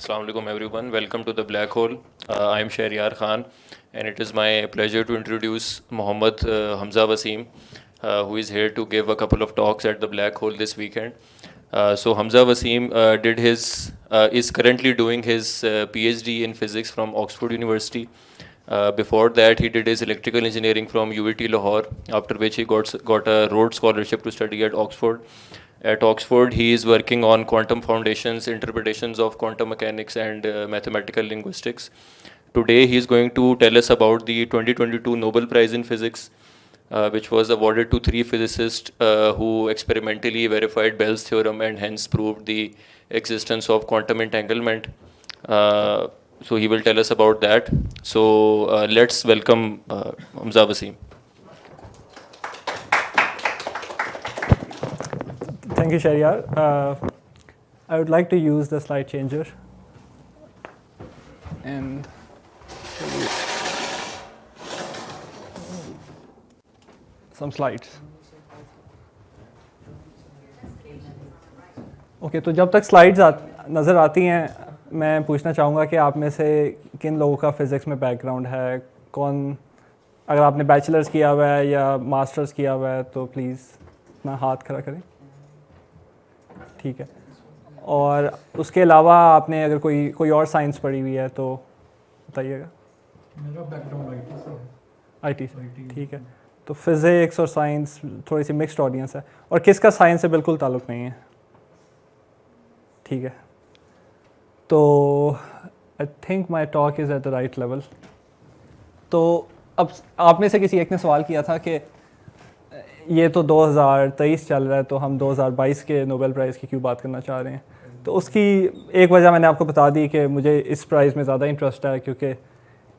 Assalamu alaikum everyone. Welcome to the Black Hole. I am Shahriyar Khan, and it is my pleasure to introduce Mohammad Hamza Wasim, who is here to give a couple of talks at the Black Hole this weekend. So Hamza Wasim is currently doing his PhD in physics from Oxford University. Before that, he did his electrical engineering from UET Lahore, after which he got a Rhodes Scholarship to study at Oxford. At Oxford, he is working on quantum foundations, interpretations of quantum mechanics, and mathematical linguistics. Today, he is going to tell us about the 2022 Nobel Prize in Physics, which was awarded to three physicists who experimentally verified Bell's theorem and hence proved the existence of quantum entanglement. So he will tell us about that. So let's welcome Hamza Wasim. Thank you, Shahriyar. I would like to use the slide changer and show you some slides. Okay, तो जब तक slides नज़र आती हैं, मैं पूछना चाहूँगा कि आप में से किन लोगों का फ़िज़िक्स में बैकग्राउंड है, कौन, अगर आपने बैचलर्स किया हुआ है या मास्टर्स किया हुआ है तो प्लीज़ अपना हाथ खड़ा करें. ठीक है. और उसके अलावा आपने अगर कोई और साइंस पढ़ी हुई है तो बताइएगा. मेरा बैकग्राउंड आईटी से है. आईटी से. ठीक है. तो फिज़िक्स और साइंस थोड़ी सी मिक्स्ड ऑडियंस है. और किसका साइंस से बिल्कुल ताल्लुक़ नहीं है? ठीक है. तो I think my talk is at the right level. तो अब आप में से किसी एक ने सवाल किया था कि ये तो 2023 चल रहा है, तो हम 2022 के नोबेल प्राइज़ की क्यों बात करना चाह रहे हैं. तो उसकी एक वजह मैंने आपको बता दी कि मुझे इस प्राइज़ में ज़्यादा इंटरेस्ट है क्योंकि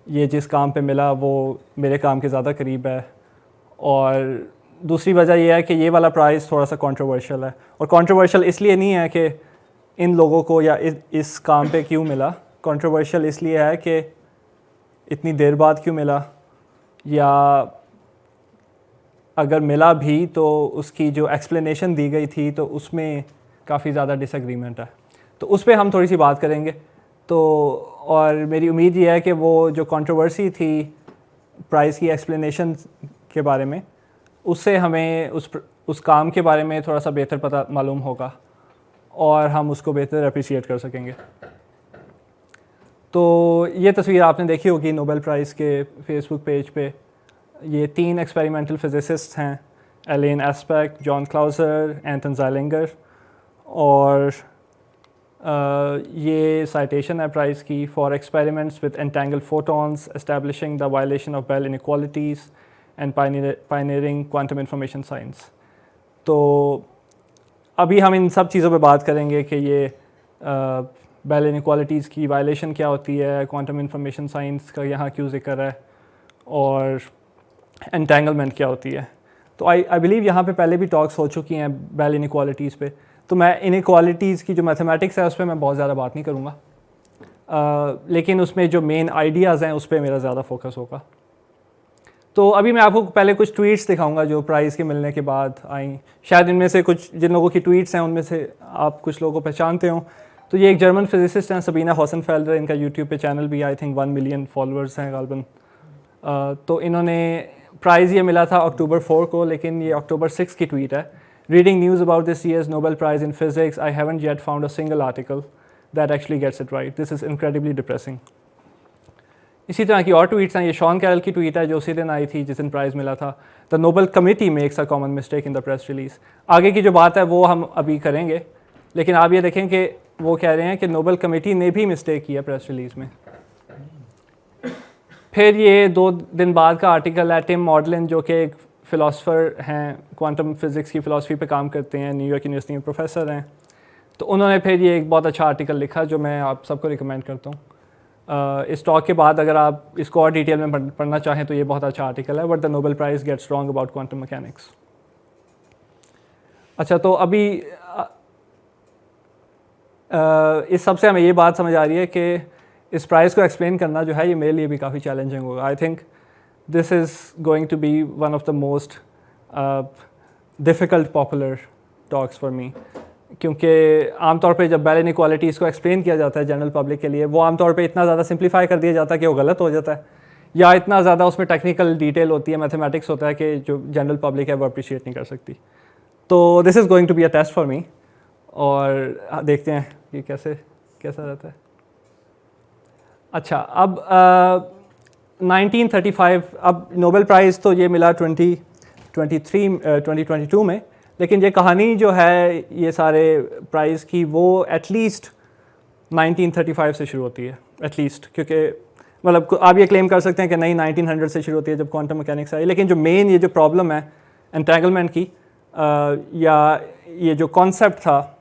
ये जिस काम पे मिला वो मेरे काम के ज़्यादा करीब है. और दूसरी वजह यह है कि ये वाला प्राइज़ थोड़ा सा कंट्रोवर्शियल है. और कंट्रोवर्शियल इसलिए नहीं है कि इन लोगों को या इस काम पे क्यों मिला. कंट्रोवर्शियल इसलिए है कि इतनी देर बाद क्यों मिला, या अगर मिला भी तो उसकी जो एक्सप्लेनेशन दी गई थी तो उसमें काफ़ी ज़्यादा डिसएग्रीमेंट है. तो उस पर हम थोड़ी सी बात करेंगे. तो और मेरी उम्मीद ये है कि वो जो कंट्रोवर्सी थी प्राइज़ की एक्सप्लेनेशन के बारे में, उससे हमें उस काम के बारे में थोड़ा सा बेहतर पता मालूम होगा और हम उसको बेहतर अप्रिशिएट कर सकेंगे. तो ये तस्वीर आपने देखी होगी नोबेल प्राइज़ के फेसबुक पेज पे. ये 3 एक्सपेरिमेंटल फिज़िसिस्ट हैं, Alain Aspect, John Clauser, Anton Zeilinger. और ये साइटेशन है प्राइज़ की. For experiments with entangled photons establishing the violation of Bell inequalities and pioneering quantum information science. तो अभी हम इन सब चीज़ों पे बात करेंगे कि ये बेल इनइक्वालिटीज़ की वायलेशन क्या होती है, क्वांटम इंफॉर्मेशन साइंस का यहाँ क्यों ज़िक्र है, और एंटेंगलमेंट क्या होती है. तो आई बिलीव यहाँ पे पहले भी टॉक्स हो चुकी हैं बेल इनइक्वालिटीज़ पे. तो मैं इनइक्वालिटीज़ की जो मैथमेटिक्स है उस पर मैं बहुत ज़्यादा बात नहीं करूँगा, लेकिन उसमें जो मेन आइडियाज़ हैं उस पर मेरा ज़्यादा फोकस होगा. तो अभी मैं आपको पहले कुछ ट्वीट्स दिखाऊंगा जो प्राइज़ के मिलने के बाद आई. शायद इनमें से कुछ जिन लोगों की ट्वीट्स हैं उनमें से आप कुछ लोगों को पहचानते हो. तो ये एक जर्मन फिजिसिस्ट हैं, सबीना होसेनफेल्डर. इनका यूट्यूब पे चैनल भी आई थिंक 1 मिलियन फॉलोअर्स हैं गालबन. तो इन्होंने प्राइज़ ये मिला था अक्टूबर 4 को, लेकिन ये अक्टूबर 6 की ट्वीट है. Reading news about this year's Nobel prize in physics, I haven't yet found a single article that actually gets it right. This is incredibly depressing. इसी तरह की और ट्वीट्स हैं. ये शॉन कैरल की ट्वीट है जो उसी दिन आई थी जिस दिन प्राइज़ मिला था. The Nobel committee makes a common mistake in the press release. आगे की जो बात है वो हम अभी करेंगे, लेकिन आप ये देखें कि वो कह रहे हैं कि नोबेल कमेटी ने भी मिस्टेक किया प्रेस रिलीज़ में. फिर ये 2 दिन बाद का आर्टिकल है. टिम मॉडलिन जो कि एक फ़िलासफ़र हैं, क्वांटम फ़िज़िक्स की फ़िलासफ़ी पे काम करते हैं, न्यूयॉर्क यूनिवर्सिटी में प्रोफेसर हैं. तो उन्होंने फिर ये एक बहुत अच्छा आर्टिकल लिखा जो मैं आप सबको रिकमेंड करता हूँ. इस टॉक के बाद अगर आप इसको और डिटेल में पढ़ना चाहें तो ये बहुत अच्छा आर्टिकल है. What the Nobel prize gets wrong about quantum mechanics. अच्छा, तो अभी इस सब से हमें ये बात समझ आ रही है कि इस प्राइज़ को एक्सप्लेन करना जो है ये मेरे लिए भी काफ़ी चैलेंजिंग होगा. I think this is going to be one of the most difficult popular talks for me, क्योंकि आमतौर पे जब बेल इनइक्वालिटीज़ को एक्सप्लेन किया जाता है जनरल पब्लिक के लिए, वो आमतौर पे इतना ज़्यादा सिंप्लीफाई कर दिया जाता है कि वो गलत हो जाता है, या इतना ज़्यादा उसमें टेक्निकल डिटेल होती है, मैथमेटिक्स होता है कि जो जनरल पब्लिक है वो अप्रिशिएट नहीं कर सकती। तो this is going to be a test for me, और देखते हैं कि कैसा रहता है। अच्छा, अब 1935, अब नोबेल प्राइज़ तो ये मिला 2022 में, लेकिन ये कहानी जो है ये सारे प्राइज़ की वो एटलीस्ट 1935 से शुरू होती है, एटलीस्ट, क्योंकि मतलब आप ये क्लेम कर सकते हैं कि नहीं 1900 से शुरू होती है जब क्वांटम मैकेनिक्स आई, लेकिन जो मेन ये जो प्रॉब्लम है एंटेंगलमेंट की, या ये जो कॉन्सेप्ट था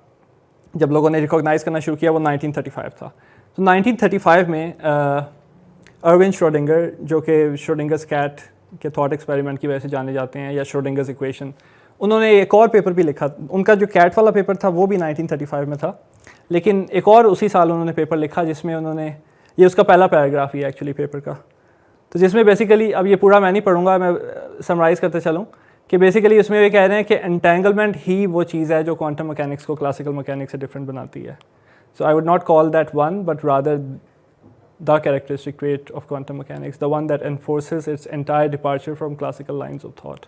जब लोगों ने रिकॉग्नाइज़ करना शुरू किया, वो 1935 था। तो 1935 में अर्विन श्रोडिंगर, जो कि श्रोडिंगर्स कैट के थॉट एक्सपेरिमेंट की वजह से जाने जाते हैं, या श्रोडिंगर्स इक्वेशन, उन्होंने एक और पेपर भी लिखा। उनका जो कैट वाला पेपर था वो भी 1935 में था, लेकिन एक और उसी साल उन्होंने पेपर लिखा जिसमें उन्होंने, ये उसका पहला पैराग्राफ ही है एक्चुअली पेपर का, तो जिसमें बेसिकली, अब ये पूरा मैं नहीं पढ़ूंगा, मैं समराइज़ करते चलूँ कि बेसिकली उसमें ये कह रहे हैं कि एंटेंगलमेंट ही वो चीज़ है जो क्वांटम मैकेनिक्स को क्लासिकल मैकेनिक्स से डिफरेंट बनाती है। So I would not call that one, but rather the characteristic trait of quantum mechanics, the one that enforces its entire departure from classical lines of thought.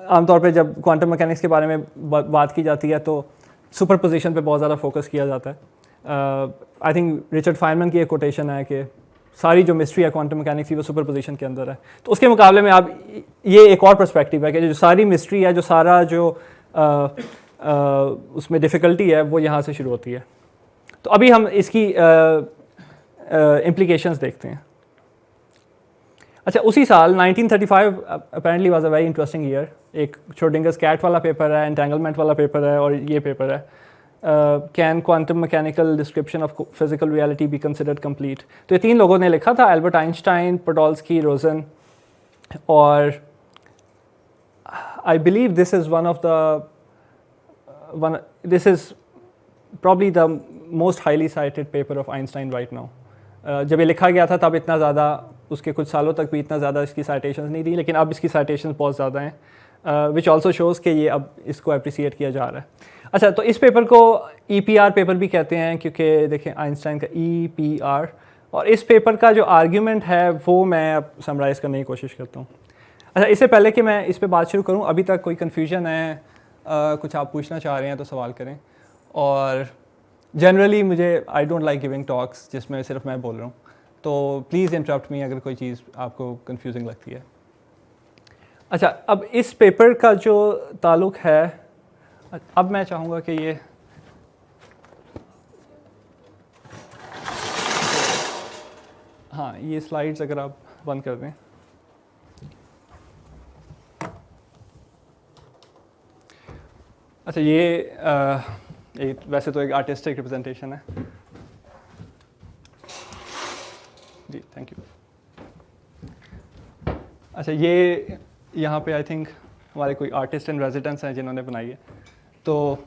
आमतौर पे जब quantum mechanics के बारे में बात की जाती है तो सुपरपोजिशन पे बहुत ज़्यादा फोकस किया जाता है। आई थिंक रिचर्ड फाइनमैन की एक कोटेशन है कि सारी जो मिस्ट्री है क्वांटम मैकेनिक्स की वो सुपरपोजिशन के अंदर है। तो उसके मुकाबले में आप, ये एक और पर्सपेक्टिव है कि जो सारी मिस्ट्री है, जो सारा जो उसमें डिफ़िकल्टी है, वो यहाँ से शुरू होती है। तो अभी हम इसकी इम्प्लीकेशंस देखते हैं। अच्छा, उसी साल 1935 apparently was a very interesting year. एक श्रोडिंगर्स कैट वाला पेपर है, एंटेंगलमेंट वाला पेपर है, और ये पेपर है can quantum mechanical description of physical reality be considered complete. तो ये तीन लोगों ने लिखा था, एल्बर्ट आइंस्टाइन, पोडोल्स्की, रोजन, और I believe this is this is probably the most highly cited paper of Einstein right now. जब ये लिखा गया था तब इतना ज़्यादा, उसके कुछ सालों तक भी इतना ज़्यादा इसकी साइटेशंस नहीं थी, लेकिन अब इसकी साइटेशंस बहुत ज़्यादा हैं, विच ऑल्सो शोज़ कि ये अब इसको अप्रिसिएट किया जा रहा है। अच्छा, तो इस पेपर को EPR पेपर भी कहते हैं, क्योंकि देखें आइंस्टाइन का EPR, और इस पेपर का जो आर्ग्यूमेंट है वो मैं अब समराइज़ करने की कोशिश करता हूँ। अच्छा, इससे पहले कि मैं इस पर बात शुरू करूँ, अभी तक कोई कन्फ्यूजन है, कुछ आप पूछना चाह रहे हैं तो सवाल करें। और जनरली मुझे, I don't like giving talks जिसमें सिर्फ मैं बोल रहा हूँ, तो प्लीज़ इंटरप्ट मी अगर कोई चीज़ आपको कंफ्यूजिंग लगती है। अच्छा, अब इस पेपर का जो ताल्लुक़ है, अब मैं चाहूँगा कि ये हाँ, ये स्लाइड्स अगर आप बंद कर दें। अच्छा, ये वैसे तो एक आर्टिस्टिक रिप्रेजेंटेशन है जी, थैंक यू। अच्छा, ये यहाँ पे आई थिंक हमारे कोई आर्टिस्ट इन रेजिडेंस हैं जिन्होंने बनाई है। तो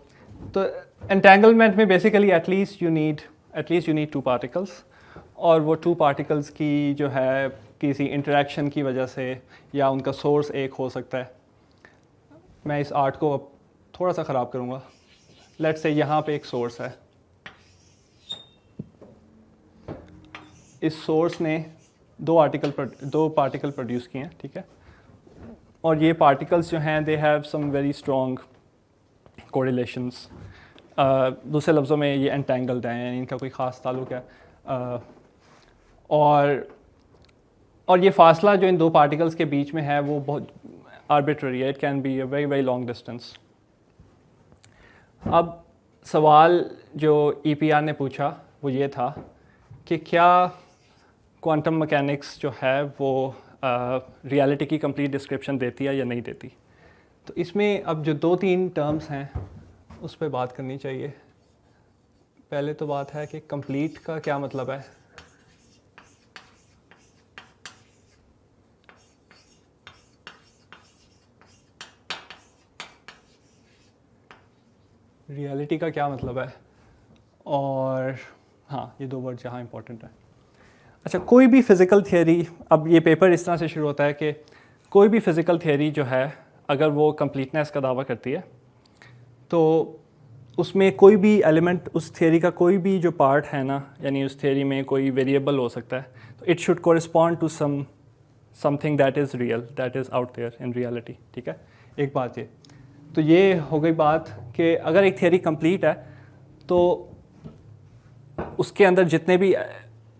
एंटेंगलमेंट में basically at least you need two particles, और वो टू पार्टिकल्स की जो है किसी इंटरेक्शन की वजह से, या उनका सोर्स एक हो सकता है। मैं इस आर्ट को अब थोड़ा सा ख़राब करूँगा। लेट्स से यहाँ पे एक सोर्स है, इस सोर्स ने दो पार्टिकल प्रोड्यूस किए हैं, ठीक है, और ये पार्टिकल्स जो हैं they have some very strong correlations. दूसरे लफ्ज़ों में ये एंटेंगल्ड हैं, इनका कोई ख़ास ताल्लुक़ है, और ये फासला जो इन दो पार्टिकल्स के बीच में है वो बहुत आर्बिट्ररी है, it can be a very very long distance. अब सवाल जो EPR ने पूछा वो ये था कि क्या क्वांटम मैकेनिक्स जो है वो रियलिटी की कंप्लीट डिस्क्रिप्शन देती है या नहीं देती। तो इसमें अब जो 2-3 टर्म्स हैं उस पर बात करनी चाहिए। पहले तो बात है कि कंप्लीट का क्या मतलब है। रियलिटी का क्या मतलब है, और हाँ, ये 2 वर्ड यहाँ इंपॉर्टेंट है। अच्छा, कोई भी फ़िज़िकल थियरी, अब ये पेपर इस तरह से शुरू होता है कि कोई भी फ़िज़िकल थियरी जो है अगर वो कंप्लीटनेस का दावा करती है तो उसमें कोई भी एलिमेंट, उस थियरी का कोई भी जो पार्ट है ना, यानी उस थियरी में कोई वेरिएबल हो सकता है, तो it should correspond to something that is real, that is out there in reality. ठीक है, एक बात ये। तो ये हो गई बात कि अगर एक थियरी कंप्लीट है तो उसके अंदर जितने भी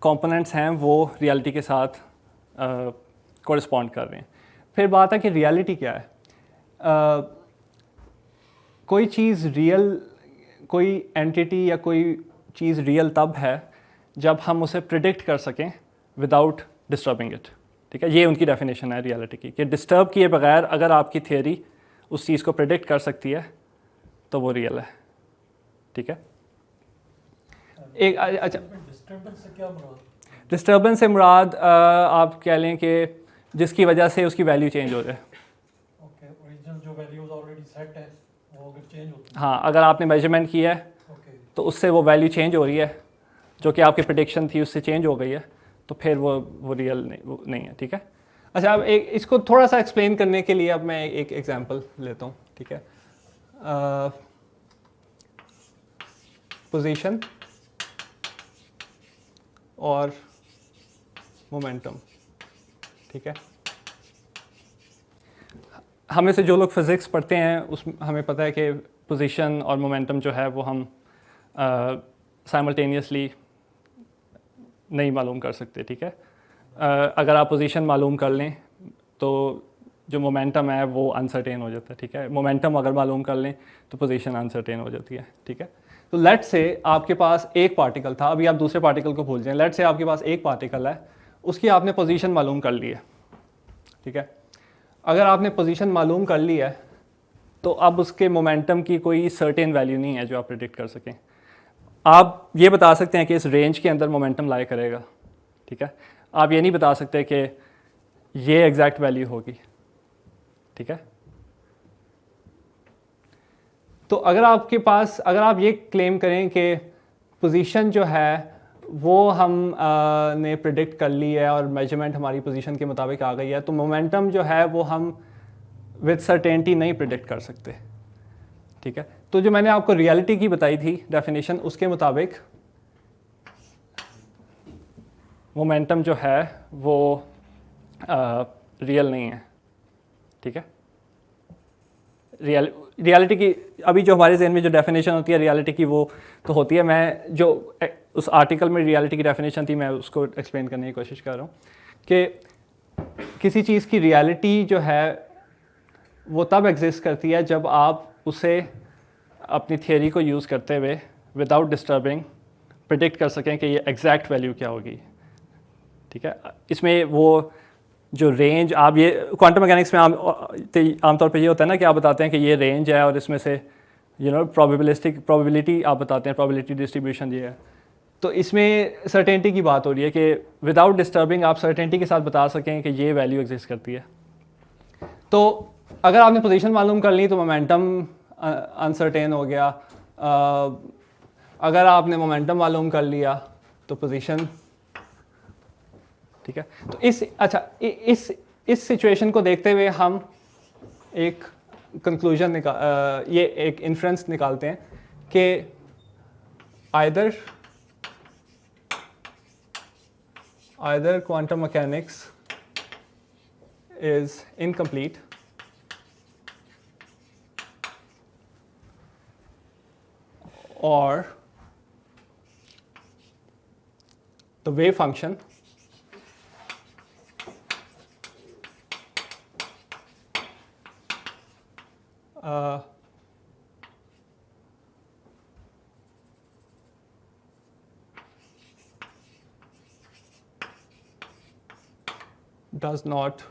कंपोनेंट्स हैं वो रियलिटी के साथ कोरिस्पॉन्ड कर रहे हैं। फिर बात है कि रियलिटी क्या है। कोई चीज़ रियल, कोई एंटिटी या कोई चीज़ रियल तब है जब हम उसे प्रिडिक्ट कर सकें विदाउट डिस्टर्बिंग इट। ठीक है, ये उनकी डेफिनेशन है रियलिटी की, कि डिस्टर्ब किए बगैर अगर आपकी थियरी उस चीज़ को प्रिडिक्ट कर सकती है तो वो रियल है। ठीक है, एक अच्छा, डिस्टर्बेंस से क्या मुराद? डिस्टर्बेंस से मुराद आप कह लें कि जिसकी वजह से उसकी वैल्यू चेंज हो जाए। ओके, ओरिजिनल जो वैल्यूज ऑलरेडी सेट है वो अगर चेंज होती है। हाँ, अगर आपने मेजरमेंट किया है ओके, तो उससे वो वैल्यू चेंज हो रही है, जो कि आपकी प्रेडिक्शन थी उससे चेंज हो गई है, तो फिर वो रियल नहीं है। ठीक है, अच्छा, अब एक इसको थोड़ा सा एक्सप्लेन करने के लिए अब मैं एक एग्जांपल लेता हूँ। ठीक है, पोजीशन और मोमेंटम। ठीक है, हमें से जो लोग फिज़िक्स पढ़ते हैं उस हमें पता है कि पोजीशन और मोमेंटम जो है वो हम साइमल्टेनियसली नहीं मालूम कर सकते। ठीक है, अगर आप पोजीशन मालूम कर लें तो जो मोमेंटम है वो अनसर्टेन हो जाता है। ठीक है, मोमेंटम अगर मालूम कर लें तो पोजीशन अनसर्टेन हो जाती है। ठीक है, तो लेट से आपके पास एक पार्टिकल था, अभी आप दूसरे पार्टिकल को भूल जाएं, लेट से आपके पास एक पार्टिकल है, उसकी आपने पोजीशन मालूम कर ली है। ठीक है, अगर आपने पोजीशन मालूम कर ली है तो अब उसके मोमेंटम की कोई सर्टेन वैल्यू नहीं है जो आप प्रेडिक्ट कर सकें। आप ये बता सकते हैं कि इस रेंज के अंदर मोमेंटम लाई करेगा। ठीक है, आप ये नहीं बता सकते कि ये एग्जैक्ट वैल्यू होगी। ठीक है, तो अगर आप ये क्लेम करें कि पोजीशन जो है वो हम ने प्रिडिक्ट कर ली है और मेजरमेंट हमारी पोजीशन के मुताबिक आ गई है, तो मोमेंटम जो है वो हम विद सर्टेनिटी नहीं प्रिडिक्ट कर सकते। ठीक है, तो जो मैंने आपको रियलिटी की बताई थी डेफिनेशन, उसके मुताबिक मोमेंटम जो है वो रियल नहीं है। ठीक है, रियलिटी की अभी जो हमारे जहन में जो डेफिनेशन होती है रियलिटी की वो तो होती है, मैं जो उस आर्टिकल में रियलिटी की डेफिनेशन थी मैं उसको एक्सप्लेन करने की कोशिश कर रहा हूँ कि किसी चीज़ की रियलिटी जो है वो तब एग्जिस्ट करती है जब आप उसे अपनी थियरी को यूज़ करते हुए विदाउट डिस्टर्बिंग प्रिडिक्ट कर सकें कि ये एग्जैक्ट वैल्यू क्या होगी। ठीक है, इसमें वो जो रेंज आप ये क्वांटम मैकेनिक्स में आमतौर पे ये होता है ना कि आप बताते हैं कि ये रेंज है और इसमें से प्रोबेबिलिटी आप बताते हैं, प्रोबेबिलिटी डिस्ट्रीब्यूशन ये है। तो इसमें सर्टेनिटी की बात हो रही है कि विदाउट डिस्टर्बिंग आप सर्टेनिटी के साथ बता सकें कि ये वैल्यू एग्जिस्ट करती है। तो अगर आपने पोजीशन मालूम कर ली तो मोमेंटम अनसर्टेन हो गया, अगर आपने मोमेंटम मालूम कर लिया तो पोजीशन। ठीक है, तो इस सिचुएशन को देखते हुए हम एक कंक्लूजन ये एक इन्फ्रेंस निकालते हैं कि either quantum mechanics is incomplete or the wave function does not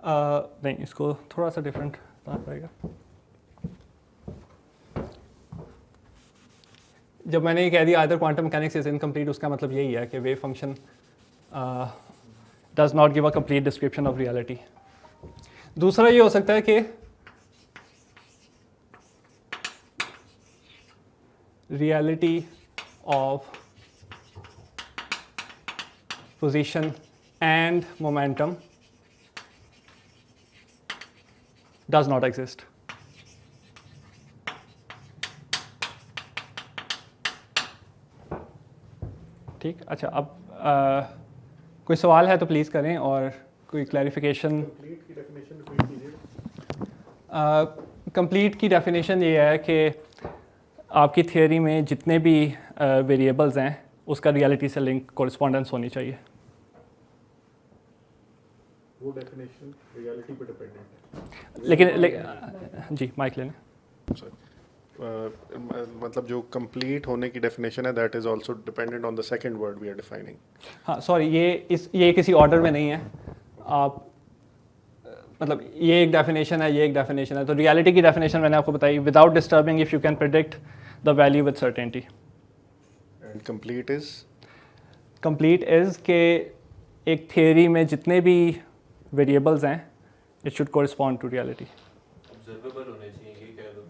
नहीं, इसको थोड़ा सा डिफरेंट बनाना पड़ेगा। जब मैंने ये कह दिया either quantum mechanics is incomplete, उसका मतलब यही है कि wave function does not give a complete description of reality। दूसरा ये हो सकता है कि reality of position and momentum does not exist. ठीक, अच्छा अब कोई सवाल है तो प्लीज़ करें और कोई क्लैरिफिकेशन। कंप्लीट की डेफिनेशन ये है कि आपकी थियोरी में जितने भी वेरिएबल्स हैं उसका रियलिटी से लिंक कोरिस्पोंडेंस होनी चाहिए। वो डेफिनेशन रियलिटी पे डिपेंडेंट है। लेकिन जी माइक लेने। मतलब जो कंप्लीट होने की डेफिनेशन है that is also dependent on the second word we are defining. हाँ सॉरी, ये किसी ऑर्डर में नहीं है। आप मतलब ये एक डेफिनेशन है, ये एक डेफिनेशन है। तो रियलिटी की डेफिनेशन मैंने आपको बताई, without disturbing if you can predict the value with certainty. And complete is के एक थियरी में जितने भी वेरिएबल्स हैं it should correspond to reality. Observable होने चाहिए, ये कह दो।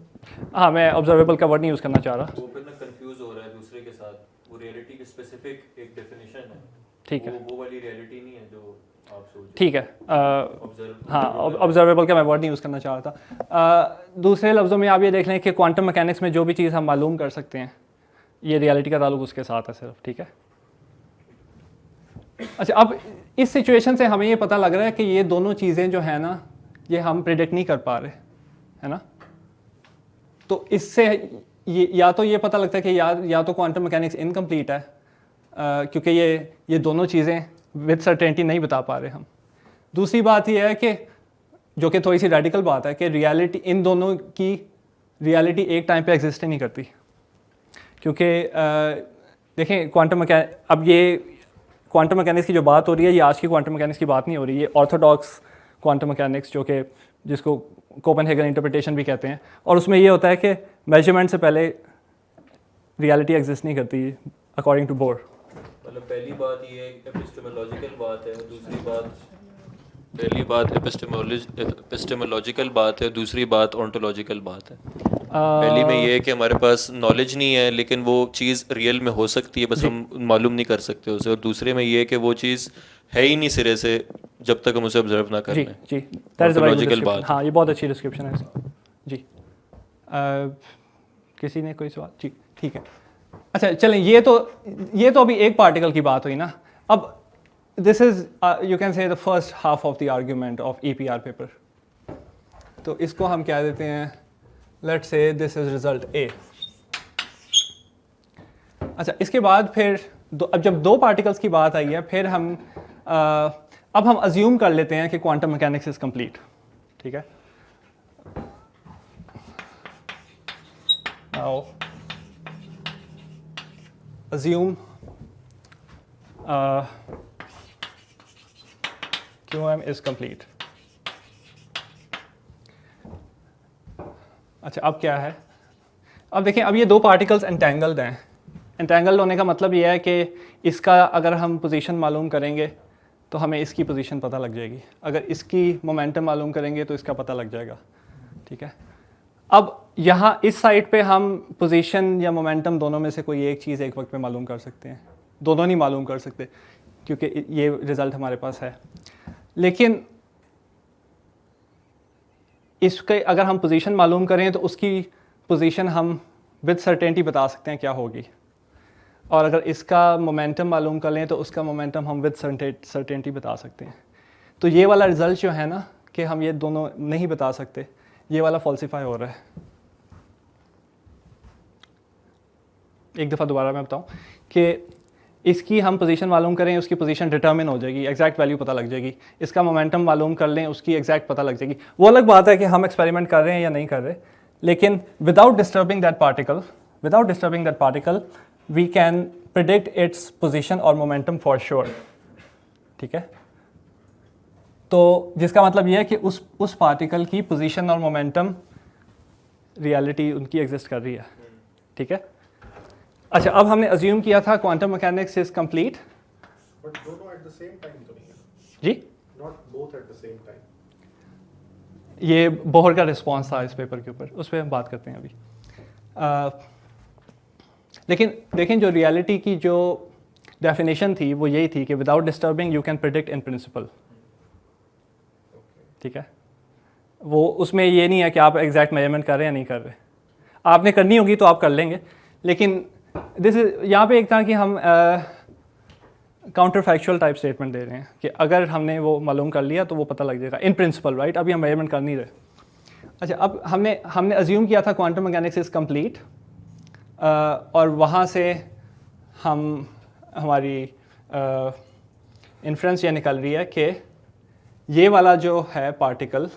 हाँ, मैं ऑब्जर्वेबल का वर्ड नहीं यूज़ करना चाह रहा। वो फिर ना कंफ्यूज हो रहा है दूसरे के साथ। वो रियलिटी की स्पेसिफिक एक डेफिनेशन है। ठीक है, वो वाली रियलिटी नहीं है जो आप सोच रहे हो। ठीक है। ऑब्जर्व हाँ, ऑब्जर्वेबल का मैं वर्ड नहीं यूज़ करना चाह रहा था। दूसरे लफ्ज़ों में आप ये देख लें कि क्वांटम मैकेनिक्स में जो भी चीज़ हम मालूम कर सकते हैं ये रियलिटी का ताल्लुक उसके साथ है सिर्फ। ठीक है, अच्छा अब इस सिचुएशन से हमें ये पता लग रहा है कि ये दोनों चीज़ें जो है ना ये हम प्रिडिक्ट नहीं कर पा रहे, है ना। तो इससे ये या तो ये पता लगता है कि या तो क्वांटम मैकेनिक्स इनकम्प्लीट है क्योंकि ये दोनों चीज़ें विद सर्टेनिटी नहीं बता पा रहे हम। दूसरी बात ये है कि जो कि थोड़ी सी रेडिकल बात है कि रियलिटी, इन दोनों की रियलिटी एक टाइम पे एग्जिस्ट नहीं करती। क्योंकि देखें अब ये क्वांटम मैकेनिक्स की जो बात हो रही है ये आज की क्वांटम मैकेनिक्स की बात नहीं हो रही है। ऑर्थोडॉक्स क्वांटम मैकेनिक्स जो कि जिसको कोपेनहेगन इंटरप्रिटेशन भी कहते हैं, और उसमें ये होता है कि मेजरमेंट से पहले रियलिटी एग्जिस्ट नहीं करती अकॉर्डिंग टू बोर। मतलब पहली बात ये एपिस्टेमोलॉजिकल बात है, दूसरी बात पहली बात एपिस्टेमोलॉजिकल बात है, दूसरी बात ओंटोलॉजिकल बात है। पहली में ये है कि हमारे पास नॉलेज नहीं है लेकिन वो चीज़ रियल में हो सकती है, बस हम मालूम नहीं कर सकते उसे। और दूसरे में ये है कि वो चीज़ है ही नहीं सिरे से जब तक हम उसे ऑब्जर्व ना कर जी लें। जी, that is a very good Ontological description. बात। हाँ, ये बहुत अच्छी डिस्क्रिप्शन है इसकी। जी किसी ने कोई सवाल? जी ठीक है, अच्छा चलें, ये तो अभी एक पार्टिकल की बात हुई ना। अब this is you can say the first half of the argument of EPR paper. तो इसको हम क्या देते हैं, let's say this is result A। अच्छा, इसके बाद फिर अब जब दो पार्टिकल्स की बात आई है फिर हम अब हम अज्यूम कर लेते हैं कि क्वांटम मैकेनिक्स इज कंप्लीट। ठीक है, now assume QM is complete. अच्छा, अब क्या है, अब देखें, अब ये दो पार्टिकल्स एंटेंगल्ड हैं। एंटेंगल्ड होने का मतलब ये है कि इसका अगर हम पोजीशन मालूम करेंगे तो हमें इसकी पोजीशन पता लग जाएगी, अगर इसकी मोमेंटम मालूम करेंगे तो इसका पता लग जाएगा। ठीक है, अब यहाँ इस साइड पे हम पोजीशन या मोमेंटम दोनों में से कोई एक चीज़ एक वक्त पे मालूम कर सकते हैं, दोनों नहीं मालूम कर सकते क्योंकि ये रिज़ल्ट हमारे पास है। लेकिन इसके अगर हम पोजीशन मालूम करें तो उसकी पोजीशन हम विद सर्टेनिटी बता सकते हैं क्या होगी, और अगर इसका मोमेंटम मालूम कर लें तो उसका मोमेंटम हम विद सर्टेनिटी बता सकते हैं। तो ये वाला रिज़ल्ट जो है ना कि हम ये दोनों नहीं बता सकते, ये वाला फॉल्सिफाई हो रहा है। एक दफ़ा दोबारा मैं बताऊं कि इसकी हम पोजीशन मालूम करें, उसकी पोजीशन डिटर्मिन हो जाएगी, एग्जैक्ट वैल्यू पता लग जाएगी। इसका मोमेंटम मालूम कर लें, उसकी एग्जैक्ट पता लग जाएगी। वो अलग बात है कि हम एक्सपेरिमेंट कर रहे हैं या नहीं कर रहे, लेकिन without disturbing that particle we can predict its position और मोमेंटम फॉर श्योर। ठीक है, तो जिसका मतलब ये है कि उस पार्टिकल की पोजीशन और मोमेंटम रियलिटी उनकी एग्जिस्ट कर रही है। ठीक है, अच्छा अब हमने अज्यूम किया था quantum mechanics is complete. But दोनों एट द सेम टाइम तो नहीं है जी, not both at the same time. ये बोहर का रिस्पांस था इस पेपर के ऊपर, उस पर हम बात करते हैं अभी। लेकिन देखें, जो रियलिटी की जो डेफिनेशन थी वो यही थी कि without disturbing you can predict in principle. ठीक है, वो उसमें ये नहीं है कि आप एग्जैक्ट मेजरमेंट कर रहे हैं या नहीं कर रहे, आपने करनी होगी तो आप कर लेंगे, लेकिन दिस इज यहाँ पे एक था कि हम काउंटर फैक्चुअल टाइप स्टेटमेंट दे रहे हैं कि अगर हमने वो मालूम कर लिया तो वो पता लग जाएगा इन प्रिंसिपल, राइट? अभी हम मेजरमेंट कर नहीं रहे। अच्छा, अब हमने अज्यूम किया था क्वांटम मैकेनिक्स इज़ कंप्लीट, और वहाँ से हमारी इन्फ्रेंस ये निकल रही है कि ये वाला जो है पार्टिकल,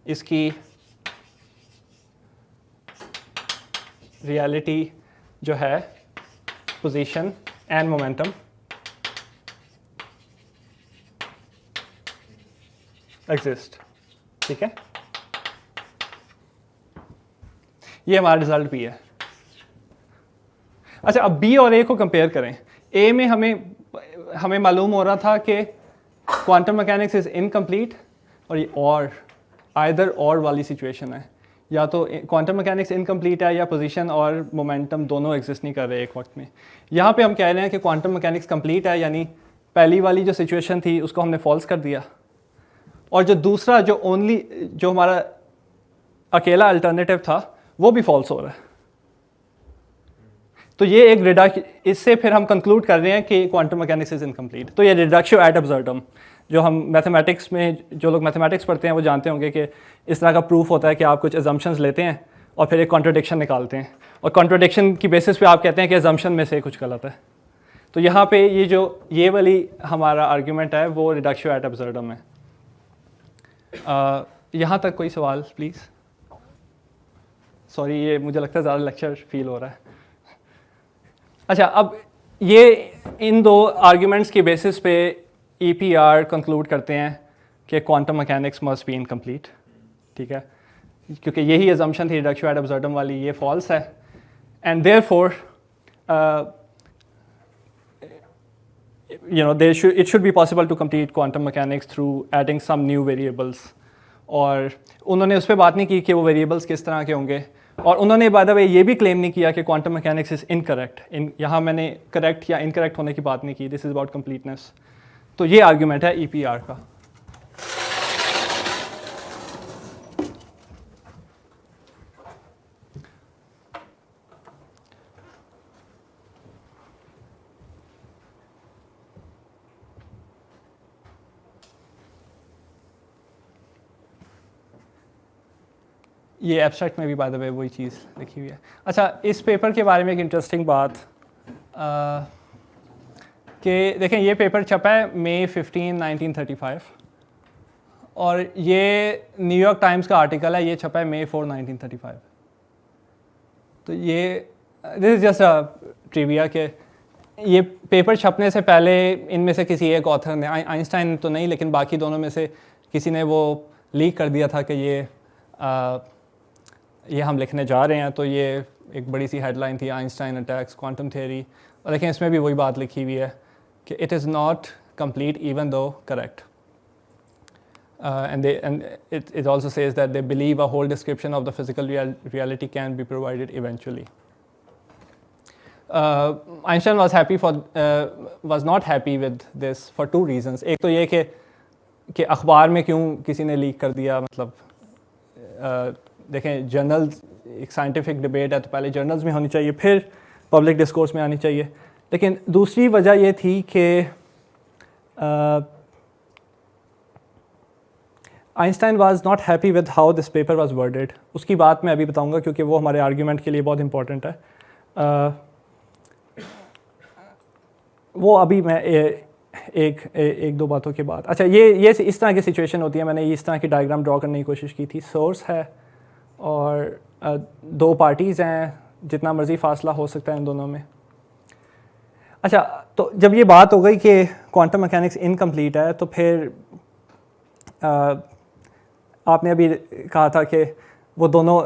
इसकी रियलिटी जो है पोजीशन एंड मोमेंटम एग्जिस्ट, ठीक है? ये हमारा रिजल्ट भी है। अच्छा, अब बी और ए को कंपेयर करें। ए में हमें मालूम हो रहा था कि क्वांटम मैकेनिक्स इज इनकम्प्लीट, और ये और आइदर और वाली सिचुएशन है, या तो क्वांटम मैकेनिक्स इनकम्प्लीट है या पोजीशन और मोमेंटम दोनों एग्जिस्ट नहीं कर रहे एक वक्त में। यहाँ पे हम कह रहे हैं कि क्वांटम मैकेनिक्स कंप्लीट है, यानी पहली वाली जो सिचुएशन थी उसको हमने फॉल्स कर दिया, और जो दूसरा जो हमारा अकेला अल्टरनेटिव था वो भी फॉल्स हो रहा है। तो ये एक इससे फिर हम कंक्लूड कर रहे हैं कि क्वांटम मैकेनिक्स इज इनकम्प्लीट। तो ये रिडक्शन एड अब्सर्डम, जो हम मैथमेटिक्स में, जो लोग मैथमेटिक्स पढ़ते हैं वो जानते होंगे कि इस तरह का प्रूफ होता है कि आप कुछ एजम्पशंस लेते हैं और फिर एक कॉन्ट्रडिक्शन निकालते हैं, और कॉन्ट्रडिक्शन की बेसिस पे आप कहते हैं कि एजम्पशन में से कुछ गलत है। तो यहाँ पे ये वाली हमारा आर्ग्यूमेंट है वो रिडक्शन एड अब्सर्डम है। यहाँ तक कोई सवाल प्लीज़? सॉरी, ये मुझे लगता है ज़्यादा लेक्चर फील हो रहा है। अच्छा, अब ये इन दो आर्ग्यूमेंट्स की बेसिस पे EPR कंक्लूड करते हैं कि quantum mechanics must be incomplete, ठीक है? क्योंकि यही अजम्पशन थी रिडक्शन एड अब्सर्डम वाली, ये फॉल्स है, and therefore it should be possible to complete quantum mechanics through adding some new variables। और उन्होंने उस पर बात नहीं की कि वो वेरिएबल्स किस तरह के होंगे, और उन्होंने बाय द वे ये भी क्लेम नहीं किया कि क्वांटम मैकेनिक्स इज़ इनकरेक्ट। यहाँ मैंने करेक्ट या इनकरेक्ट होने की बात नहीं की, दिस इज़ अबाउट कंप्लीटनेस। तो ये आर्ग्यूमेंट है EPR का। ये एब्स्ट्रैक्ट में भी बाय द वे वही चीज़ लिखी हुई है। अच्छा, इस पेपर के बारे में एक इंटरेस्टिंग बात कि देखें, ये पेपर छपा है May 15, 1935, और ये न्यूयॉर्क टाइम्स का आर्टिकल है, ये छपा है May 4, 1935। तो ये this is just a trivia कि ये पेपर छपने से पहले इनमें से किसी एक ऑथर ने, आइंस्टाइन तो नहीं लेकिन बाकी दोनों में से किसी ने वो लीक कर दिया था कि ये हम लिखने जा रहे हैं। तो ये एक बड़ी सी हेडलाइन थी, आइंस्टाइन अटैक्स क्वांटम थ्योरी, और लेकिन इसमें भी वही बात लिखी हुई है कि it is not complete even though correct, and it also says that they believe a whole description of the physical reality can be provided eventually. Einstein was not happy with this for two reasons. एक तो ये कि अखबार में क्यों किसी ने leak कर दिया, मतलब देखें, जर्नल्स, एक साइंटिफिक डिबेट है तो पहले जर्नल्स में होनी चाहिए, फिर पब्लिक डिस्कोर्स में आनी चाहिए। लेकिन दूसरी वजह ये थी कि Einstein was not happy with how this paper was worded. उसकी बात मैं अभी बताऊंगा क्योंकि वो हमारे आर्ग्यूमेंट के लिए बहुत इंपॉर्टेंट है। वो अभी मैं एक दो बातों के बाद। अच्छा, ये इस तरह की सिचुएशन होती है, मैंने इस तरह की डायग्राम ड्रॉ करने की कोशिश की थी। सोर्स है और दो पार्टीज़ हैं, जितना मर्ज़ी फासला हो सकता है इन दोनों में। अच्छा, तो जब ये बात हो गई कि क्वांटम मैकेनिक्स इनकम्प्लीट है, तो फिर आपने अभी कहा था कि वो दोनों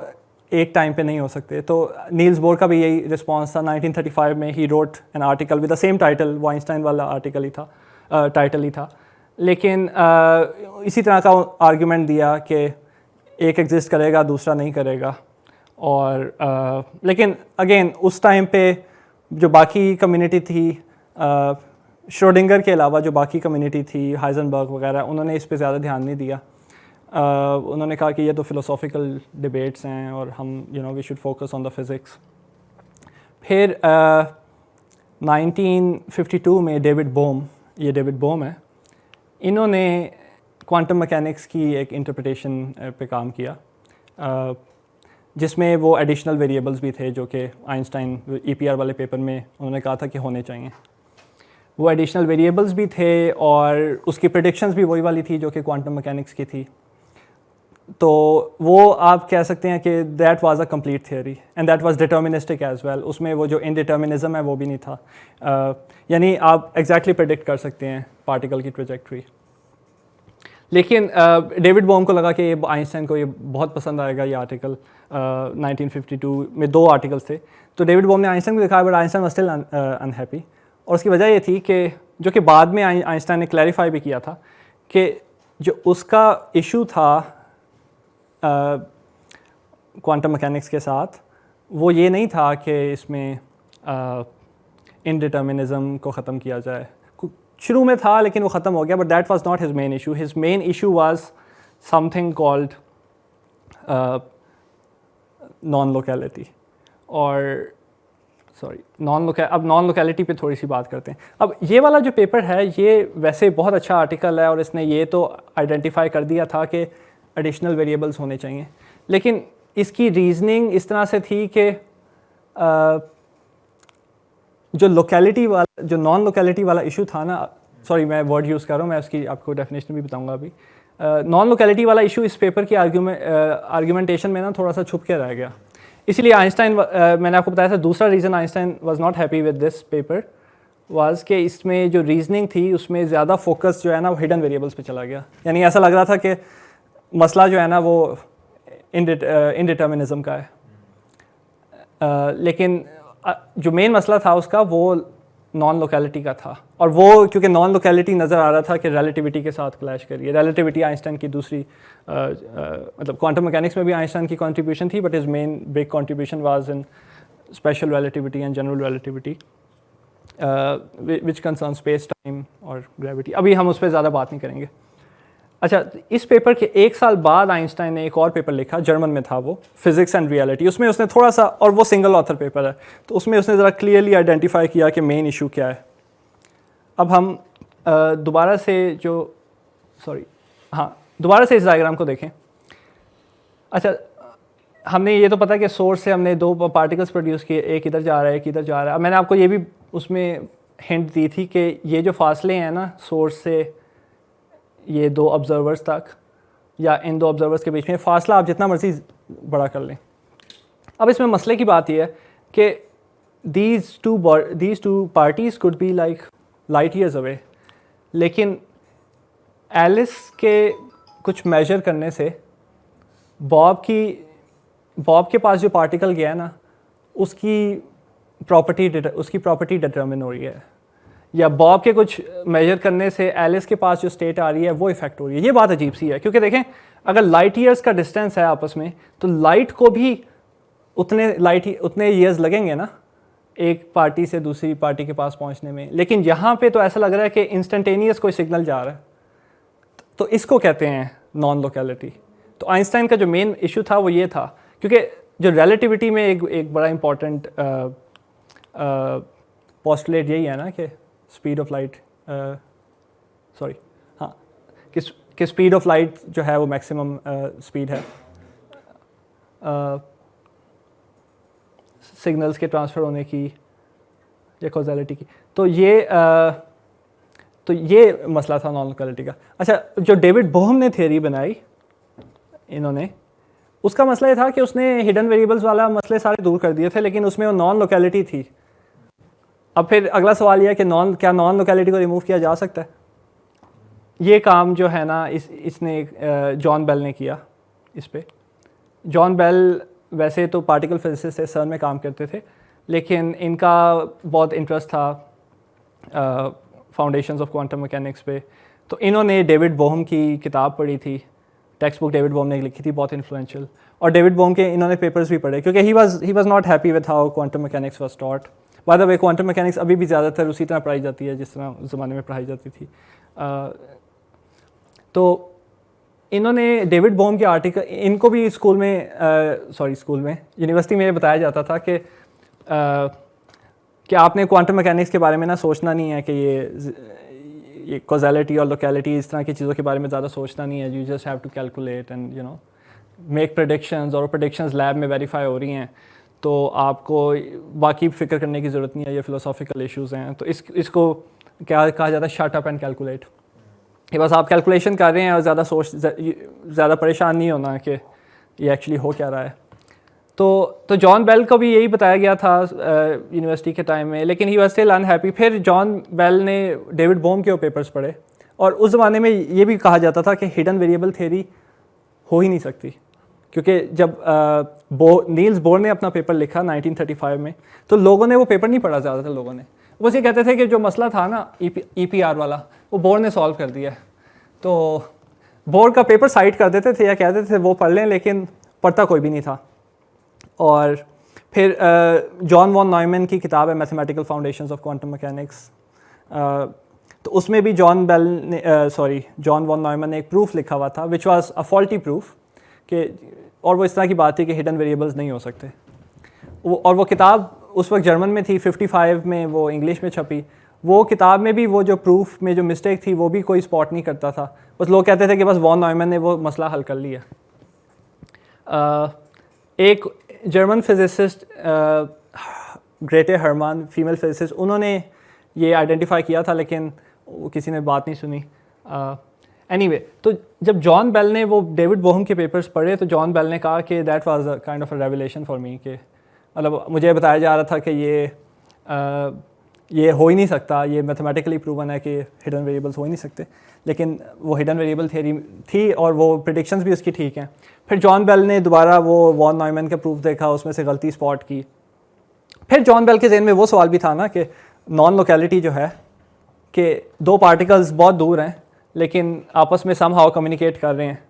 एक टाइम पे नहीं हो सकते। तो नील्स बोर का भी यही रिस्पांस था। 1935 में he wrote an article with the same title, वो आइंस्टाइन वाला आर्टिकल ही था, टाइटल ही था, लेकिन इसी तरह का आर्ग्यूमेंट दिया कि एक एग्जिस्ट करेगा दूसरा नहीं करेगा। और लेकिन अगेन उस टाइम पे जो बाकी कम्युनिटी थी, श्रोडिंगर के अलावा जो बाकी कम्युनिटी थी, हाइजनबर्ग वगैरह, उन्होंने इस पे ज़्यादा ध्यान नहीं दिया। उन्होंने कहा कि ये तो फ़िलोसॉफिकल डिबेट्स हैं और हम we should focus on the physics. फिर 1952 में डेविड बोम है, इन्होंने क्वांटम मैकेनिक्स की एक इंटरप्रिटेशन पे काम किया, जिसमें वो एडिशनल वेरिएबल्स भी थे जो कि आइंस्टाइन EPR वाले पेपर में उन्होंने कहा था कि होने चाहिए। वो एडिशनल वेरिएबल्स भी थे और उसकी प्रेडिक्शंस भी वही वाली थी जो कि क्वांटम मैकेनिक्स की थी। तो वो आप कह सकते हैं कि that was a complete theory and that was deterministic as well. उसमें वो जो इनडिटर्मिनिज्म है वो भी नहीं था, यानी आप एग्जैक्टली प्रेडिक्ट कर सकते हैं पार्टिकल की ट्रेजेक्ट्री। लेकिन डेविड बॉम को लगा कि ये आइंस्टाइन को ये बहुत पसंद आएगा ये आर्टिकल। 1952 में 2 आर्टिकल्स थे, तो डेविड बॉम ने आइंस्टाइन को दिखाया, but Einstein was still unhappy. और उसकी वजह ये थी कि जो कि बाद में आइंस्टाइन ने क्लैरिफाई भी किया था कि जो उसका इशू था क्वांटम मैकेनिक्स के साथ, वो ये नहीं था कि इसमें इनडिटर्मिनिज्म को ख़त्म किया जाए। शुरू में था लेकिन वो ख़त्म हो गया, but that was not his main issue. His main issue was something called non locality. और अब नॉन लोकेलिटी पे थोड़ी सी बात करते हैं। अब ये वाला जो पेपर है ये वैसे बहुत अच्छा आर्टिकल है और इसने ये तो आइडेंटिफाई कर दिया था कि एडिशनल वेरिएबल्स होने चाहिए, लेकिन इसकी रीजनिंग इस तरह से थी कि जो नॉन लोकेलिटी वाला इशू था ना, सॉरी मैं वर्ड यूज़ कर रहा हूँ, मैं उसकी आपको डेफिनेशन भी बताऊंगा अभी। नॉन लोकेलिटी वाला इशू इस पेपर की आर्ग्यूमेंटेशन में ना थोड़ा सा छुप के रह गया। इसलिए आइंस्टाइन, मैंने आपको बताया था दूसरा reason Einstein was not happy with this paper was कि इसमें जो रीजनिंग थी उसमें ज़्यादा फोकस जो है ना वो हिडन वेरिएबल्स पे चला गया। यानी ऐसा लग रहा था कि मसला जो है ना वो इनडिटर्मिनिज्म का है, लेकिन जो मेन मसला था उसका वो नॉन लोकेलिटी का था। और वो क्योंकि नॉन लोकेलिटी नज़र आ रहा था कि रिलेटिविटी के साथ क्लैश कर रही है। रिलेटिविटी आइंस्टाइन की दूसरी मतलब क्वांटम मैकेनिक्स में भी आइंस्टाइन की कंट्रीब्यूशन थी, but his main big contribution was in special relativity and general relativity which concern space time और ग्रेविटी। अभी हम उस पर ज़्यादा बात नहीं करेंगे। अच्छा, इस पेपर के 1 साल बाद आइंस्टाइन ने एक और पेपर लिखा, जर्मन में था वो, फिज़िक्स एंड रियलिटी। उसमें उसने थोड़ा सा, और वो सिंगल ऑथर पेपर है, तो उसमें उसने ज़रा क्लियरली आइडेंटिफाई किया कि मेन इशू क्या है। अब हम दोबारा से इस डायग्राम को देखें। अच्छा, हमने ये तो पता है कि सोर्स से हमने 2 पार्टिकल्स प्रोड्यूस किए, एक इधर जा रहा है एक इधर जा रहा है। अब मैंने आपको ये भी उसमें हिंट दी थी कि ये जो फासले हैं ना सोर्स से ये 2 ऑब्जर्वर्स तक या इन 2 ऑब्जर्वर्स के बीच में फासला आप जितना मर्जी बड़ा कर लें। अब इसमें मसले की बात यह है कि these two parties could be like light years away, लेकिन एलिस के कुछ मेजर करने से बॉब के पास जो पार्टिकल गया ना उसकी प्रॉपर्टी डिटरमिन हो रही है, या बॉब के कुछ मेजर करने से एलिस के पास जो स्टेट आ रही है वो इफेक्ट हो रही है। ये बात अजीब सी है, क्योंकि देखें अगर लाइट ईयर्स का डिस्टेंस है आपस में तो लाइट को भी उतने ईयर्स लगेंगे ना एक पार्टी से दूसरी पार्टी के पास पहुंचने में, लेकिन यहाँ पे तो ऐसा लग रहा है कि इंस्टेंटेनियस कोई सिग्नल जा रहा है, तो इसको कहते हैं नॉन लोकेलिटी। तो आइंस्टाइन का जो मेन इशू था वो ये था, क्योंकि जो रिलेटिविटी में एक बड़ा इंपॉर्टेंट पोस्टुलेट यही है ना कि स्पीड ऑफ लाइट कि स्पीड ऑफ लाइट जो है वो मैक्सिमम स्पीड है सिग्नल्स के ट्रांसफ़र होने की या कॉज़ैलिटी की। तो ये मसला था नॉन लोकेलिटी का। अच्छा, जो डेविड बोहम ने थ्योरी बनाई इन्होंने, उसका मसला ये था कि उसने हिडन वेरिएबल्स वाला मसले सारे दूर कर दिए थे, लेकिन उसमें वो नॉन लोकेलिटी थी। अब फिर अगला सवाल यह है कि क्या नॉन लोकेलिटी को रिमूव किया जा सकता है? ये काम जो है ना इसने जॉन बेल ने किया इस पे। जॉन बेल वैसे तो पार्टिकल फिजिसिस्ट से CERN में काम करते थे, लेकिन इनका बहुत इंटरेस्ट था फाउंडेशंस ऑफ क्वांटम मैकेनिक्स पे। तो इन्होंने डेविड बोहम की किताब पढ़ी थी, टेक्स्ट बुक डेविड बोहम ने लिखी थी, बहुत इन्फ्लुएंशियल, और डेविड बोहम के इन्होंने पेपर्स भी पढ़े, क्योंकि ही was not happy with how quantum mechanics was taught. By the way quantum mechanics अभी भी ज़्यादातर उसी तरह पढ़ाई जाती है जिस तरह उस ज़माने में पढ़ाई जाती थी। तो इन्होंने डेविड बोहम के आर्टिकल, इनको भी स्कूल में यूनिवर्सिटी में बताया जाता था कि आपने क्वांटम मैकेनिक्स के बारे में ना सोचना नहीं है कि ये कॉजैलिटी और लोकेलिटी इस तरह की चीज़ों के बारे में ज़्यादा सोचना नहीं है, you just have to calculate and you know make predictions, और प्रेडिक्शंस लैब में वेरीफाई हो रही हैं, तो आपको बाकी फिक्र करने की ज़रूरत नहीं है, ये फ़िलोसॉफिकल इश्यूज़ हैं। तो इसको क्या कहा जाता है, शट अप एंड कैलकुलेट, कि बस आप कैलकुलेशन कर रहे हैं और ज़्यादा परेशान नहीं होना कि ये एक्चुअली हो क्या रहा है। तो जॉन बेल को भी यही बताया गया था यूनिवर्सिटी के टाइम में, लेकिन ही वाज स्टिल अनहैप्पी। फिर जॉन बेल ने डेविड बोहम के पेपर्स पढ़े, और उस ज़माने में ये भी कहा जाता था कि हिडन वेरिएबल थ्योरी हो ही नहीं सकती, क्योंकि जब नील्स बोर ने अपना पेपर लिखा 1935 में, तो लोगों ने वो पेपर नहीं पढ़ा, ज़्यादातर लोगों ने बस ये कहते थे कि जो मसला था ना EPR वाला, वो बोर ने सॉल्व कर दिया। तो बोर का पेपर साइट कर देते थे या कहते थे वो पढ़ लें, लेकिन पढ़ता कोई भी नहीं था। और फिर जॉन वॉन नॉयमन की किताब है mathematical foundations of quantum mechanics, तो उसमें भी जॉन वॉन नॉयमन ने एक प्रूफ लिखा हुआ था which was a faulty proof, कि और वो इस तरह की बात थी कि हिडन वेरिएबल्स नहीं हो सकते। और वो किताब उस वक्त जर्मन में थी, 55 में वो इंग्लिश में छपी। वो किताब में भी वो जो प्रूफ में जो मिस्टेक थी वो भी कोई स्पॉट नहीं करता था, बस लोग कहते थे कि बस वॉन नॉयमन ने वो मसला हल कर लिया। एक German physicist ग्रेटे Harman, female physicist, उन्होंने ये आइडेंटिफाई किया था, लेकिन किसी ने बात नहीं सुनी। एनीवे, तो जब जॉन बेल ने वो डेविड बोहम के पेपर्स पढ़े, तो जॉन बेल ने कहा कि that was a kind of a revelation for me, कि मतलब मुझे बताया जा रहा था कि ये हो ही नहीं सकता, ये मैथमेटिकली प्रूवन है कि हिडन वेरिएबल्स हो ही नहीं सकते, लेकिन वो हिडन वेरिएबल थ्योरी थी और वो प्रेडिक्शंस भी उसकी ठीक हैं। फिर जॉन बेल ने दोबारा वो वॉन नॉयमन का प्रूफ देखा, उसमें से गलती स्पॉट की। फिर जॉन बेल के ज़हन में वो सवाल भी था ना कि नॉन लोकेलिटी जो है, कि दो पार्टिकल्स बहुत दूर हैं लेकिन आपस में समहाउ कम्युनिकेट कर रहे हैं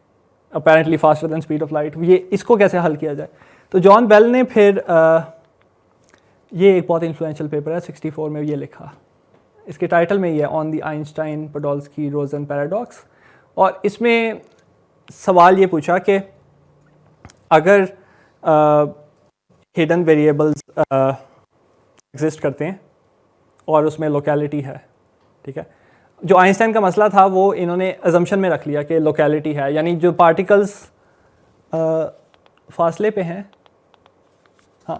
apparently faster than speed of light, ये इसको कैसे हल किया जाए। तो जॉन बेल ने फिर ये एक बहुत इन्फ्लुएंशियल पेपर है 64 में ये लिखा, इसके टाइटल में ये है on the Einstein Podolsky Rosen paradox, और इसमें सवाल ये पूछा कि अगर हिडन वेरिएबल्स एग्जिस्ट करते हैं और उसमें लोकेलिटी है, ठीक है, जो आइंस्टाइन का मसला था वो इन्होंने अजम्पशन में रख लिया कि लोकेलिटी है, यानी जो पार्टिकल्स फासले पे हैं। हाँ,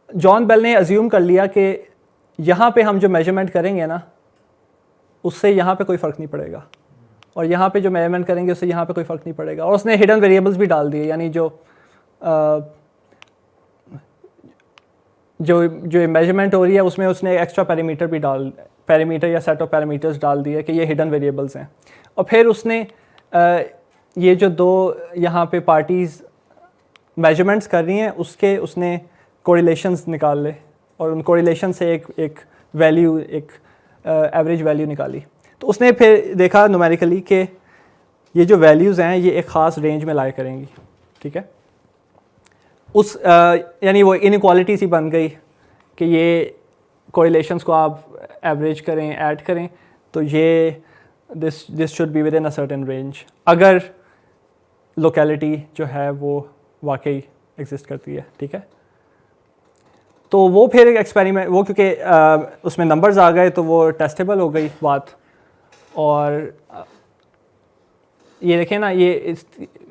जॉन बेल ने अज्यूम कर लिया कि यहाँ पे हम जो मेजरमेंट करेंगे ना, उससे यहाँ पे कोई फ़र्क नहीं पड़ेगा, और यहाँ पे जो मेजरमेंट करेंगे उससे यहाँ पे कोई फ़र्क नहीं पड़ेगा, और उसने हिडन वेरिएबल्स भी डाल दिए, यानी जो मेजरमेंट हो रही है उसमें उसने एक्स्ट्रा पैरामीटर या सेट ऑफ पैरामीटर्स डाल दिए कि ये हिडन वेरिएबल्स हैं। और फिर उसने ये जो दो यहाँ पे पार्टीज़ मेजरमेंट्स कर रही हैं उसने कोरिलेशंस निकाल ले, और उन कोरिलेशन से एक वैल्यू, एक एवरेज वैल्यू निकाली। तो उसने फिर देखा न्यूमेरिकली कि ये जो वैल्यूज़ हैं ये एक ख़ास रेंज में लाया करेंगी, ठीक है। यानी वो इनइक्वालिटी सी बन गई कि ये कोरिलेशंस को आप एवरेज करें, ऐड करें, तो ये this should be with in a certain range, अगर लोकेलिटी जो है वो वाकई एग्जिस्ट करती है, ठीक है। तो वो फिर एक एक्सपेरिमेंट, वो क्योंकि उसमें नंबर्स आ गए तो वो टेस्टेबल हो गई बात। और ये देखें ना, ये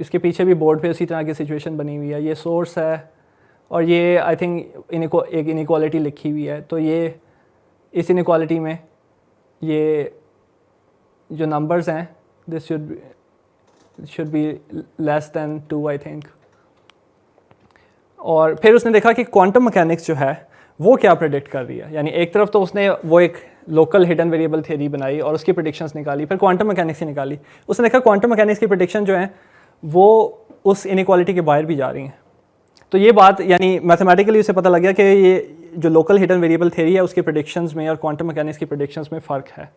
इसके पीछे भी बोर्ड पे उसी तरह की सिचुएशन बनी हुई है, ये सोर्स है और ये आई थिंक एक इनइक्वालिटी लिखी हुई है। तो ये इस इनइक्वालिटी में ये जो नंबर्स हैं this should be less than 2 I think. और फिर उसने देखा कि क्वांटम मैकेनिक्स जो है वो क्या प्रेडिक्ट कर रही है, यानी एक तरफ तो उसने वो एक लोकल हिडन वेरिएबल थ्योरी बनाई और उसकी प्रेडिक्शंस निकाली, फिर क्वांटम मैकेनिक्स ही निकाली। उसने देखा क्वांटम मैकेनिक्स की प्रेडिक्शन जो है वो उस इनइक्वालिटी के बाहर भी जा रही हैं। तो ये बात यानी मैथमेटिकली उसे पता लग गया कि ये जो लोकल हिडन वेरिएबल थ्योरी है उसके प्रेडिक्शंस में और क्वांटम मैकेनिक्स की प्रेडिक्शंस में फ़र्क है।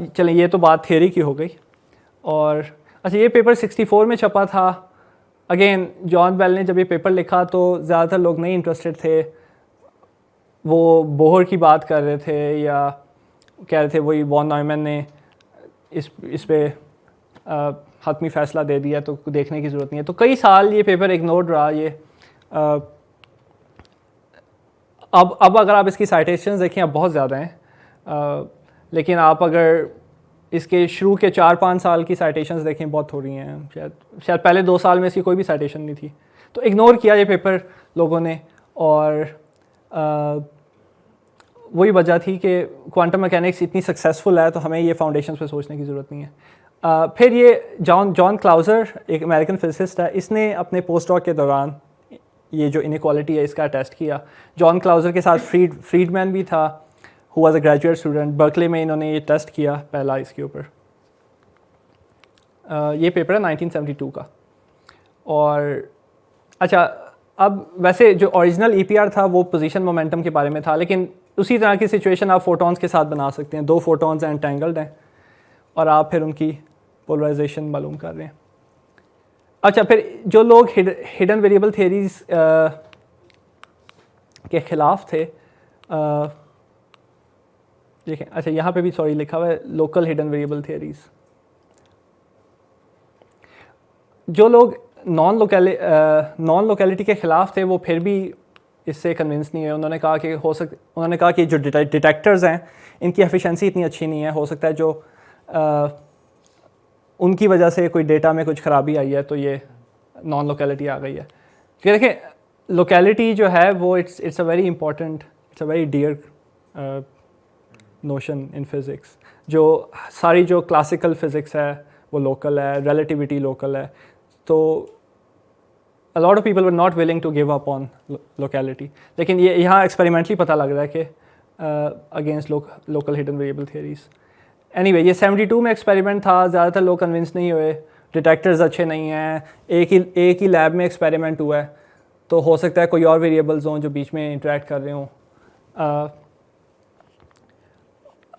चलें, ये तो बात थ्योरी की हो गई। और अच्छा, ये पेपर 64 में छपा था। अगेन जॉन बेल ने जब ये पेपर लिखा तो ज़्यादातर लोग नहीं इंटरेस्टेड थे वो बोहर की बात कर रहे थे या कह रहे थे वही वॉन नॉयमैन ने इस पे हतमी फ़ैसला दे दिया तो देखने की ज़रूरत नहीं है। तो कई साल ये पेपर इग्नोर्ड रहा। ये अब अगर आप इसकी साइटेशंस देखें अब बहुत ज़्यादा हैं, लेकिन आप अगर इसके शुरू के 4-5 साल की साइटेशंस देखें बहुत थोड़ी हैं। शायद पहले 2 साल में इसकी कोई भी साइटेशन नहीं थी। तो इग्नोर किया ये पेपर लोगों ने, और वही वजह थी कि क्वांटम मैकेनिक्स इतनी सक्सेसफुल है तो हमें ये फाउंडेशंस पे सोचने की ज़रूरत नहीं है। फिर ये जॉन क्लाउज़र एक अमेरिकन फिजिसिस्ट है, इसने अपने पोस्ट डॉक के दौरान ये जो इनइक्वालिटी है इसका टेस्ट किया। जॉन क्लाउज़र के साथ फ्रीडमैन भी था, who was a graduate student. Berkeley में इन्होंने ये टेस्ट किया पहला इसके ऊपर। ये पेपर है 1972 का। और अच्छा, अब वैसे जो ओरिजिनल EPR था वो पोजीशन मोमेंटम के बारे में था, लेकिन उसी तरह की सिचुएशन आप फोटॉन्स के साथ बना सकते हैं। 2 फोटॉन्स एंटेंगल्ड हैं और आप फिर उनकी पोलराइजेशन मालूम कर रहे हैं। अच्छा, फिर जो लोग हिडन वेरिएबल थियरीज के ख़िलाफ़ थे, देखें, अच्छा यहाँ पे भी सॉरी लिखा हुआ है लोकल हिडन वेरिएबल थियरीज। जो लोग नॉन लोकेलिटी के ख़िलाफ़ थे वो फिर भी इससे कन्विंस नहीं है। उन्होंने कहा कि जो डिटेक्टर्स हैं इनकी एफिशिएंसी इतनी अच्छी नहीं है, हो सकता है जो उनकी वजह से कोई डेटा में कुछ ख़राबी आई है तो ये नॉन लोकेलिटी आ गई है। क्योंकि देखें लोकेलिटी जो है वो it's a very important, it's a very dear notion in physics. जो सारी जो क्लासिकल फ़िज़िक्स है वो लोकल है, रिलेटिविटी लोकल है। तो a lot of people were not willing to give up on locality, लेकिन ये यहाँ एक्सपेरिमेंटली पता लग रहा है कि against local hidden variable theories. Anyway, ये 72 में एक्सपेरिमेंट था, ज़्यादातर लोग कन्विंस नहीं हुए, डिटेक्टर्स अच्छे नहीं हैं, एक ही लैब में एक्सपेरिमेंट हुआ है, तो हो सकता है कोई और वेरिएबल्स हों जो बीच में इंटरेक्ट कर रहे हों।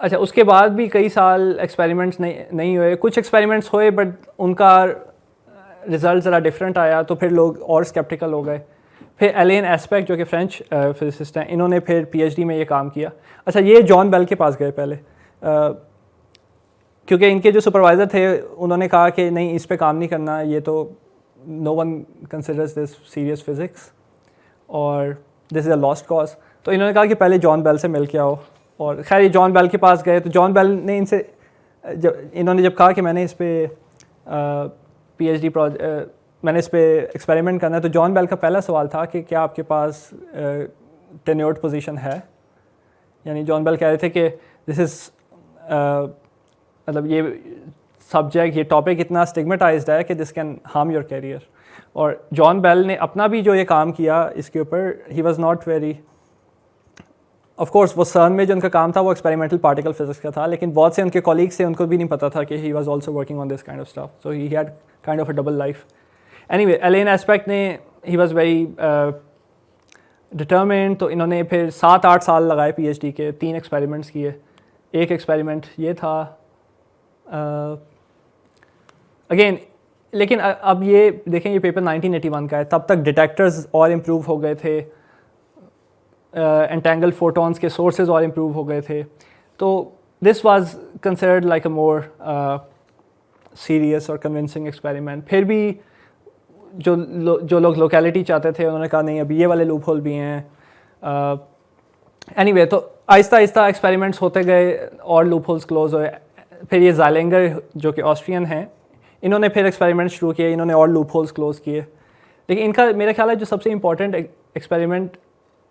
अच्छा, उसके बाद भी कई साल एक्सपेरिमेंट्स नहीं हुए। कुछ एक्सपेरिमेंट्स हुए बट उनका रिज़ल्ट ज़रा डिफरेंट आया, तो फिर लोग और स्केप्टिकल हो गए। फिर एलेन एस्पेक्ट जो कि फ्रेंच फिजिसिस्ट हैं, इन्होंने फिर PhD में ये काम किया। अच्छा, ये जॉन बेल के पास गए पहले, क्योंकि इनके जो सुपरवाइज़र थे उन्होंने कहा कि नहीं, इस पे काम नहीं करना, ये तो no one considers this serious physics और this is a lost cause. तो इन्होंने कहा कि पहले जॉन बेल से मिल के आओ। और खैर ये जॉन बेल के पास गए, तो जॉन बेल ने इन्होंने जब कहा कि मैंने इस पर PhD प्रोजेक्ट, मैंने इस पे एक्सपेरिमेंट करना है, तो जॉन बेल का पहला सवाल था कि क्या आपके पास टेन्योर्ड पोजीशन है। यानी जॉन बेल कह रहे थे कि दिस इज़ मतलब ये सब्जेक्ट, ये टॉपिक इतना स्टिग्मेटाइज्ड है कि this can harm your career. और जॉन बेल ने अपना भी जो ये काम किया इसके ऊपर, he was not very, of course वो CERN में जो उनका काम था वो एक्सपेरिमेंटल पार्टिकल फिजिक्स का था, लेकिन बहुत से उनके कॉलीग्स थे उनको भी नहीं पता था कि he was also working on this kind of stuff, so he had kind of a double life. Anyway, Allen aspect ने, ही वाज वेरी डिटरमिन्ड, तो इन्होंने फिर 7-8 साल लगाए PhD के, 3 एक्सपेरिमेंट्स किए। एक एक्सपेरिमेंट ये था अगेन, लेकिन अब ये देखें, ये पेपर 1981 का है, तब तक डिटेक्टर्स और इम्प्रूव हो गए थे, एंटेंगल फोटॉन्स के सोर्सेज और इम्प्रूव हो गए थे। तो this was considered like a more serious और कन्विंसिंग एक्सपेरिमेंट। फिर भी जो लोग लोकेलिटी चाहते थे उन्होंने कहा नहीं, अभी ये वाले लूप होल भी हैं। एनीवे, तो आहिस्ता आहिस्ता एक्सपेरिमेंट्स होते गए और लूप होल्स क्लोज हुए। फिर ये ज़ाइलेंगर जो कि ऑस्ट्रियन हैं, इन्होंने फिर एक्सपेरिमेंट शुरू किए, इन्होंने और लूप होल्स क्लोज किए। लेकिन इनका मेरा ख्याल है जो सबसे इम्पॉर्टेंट एक्सपेरिमेंट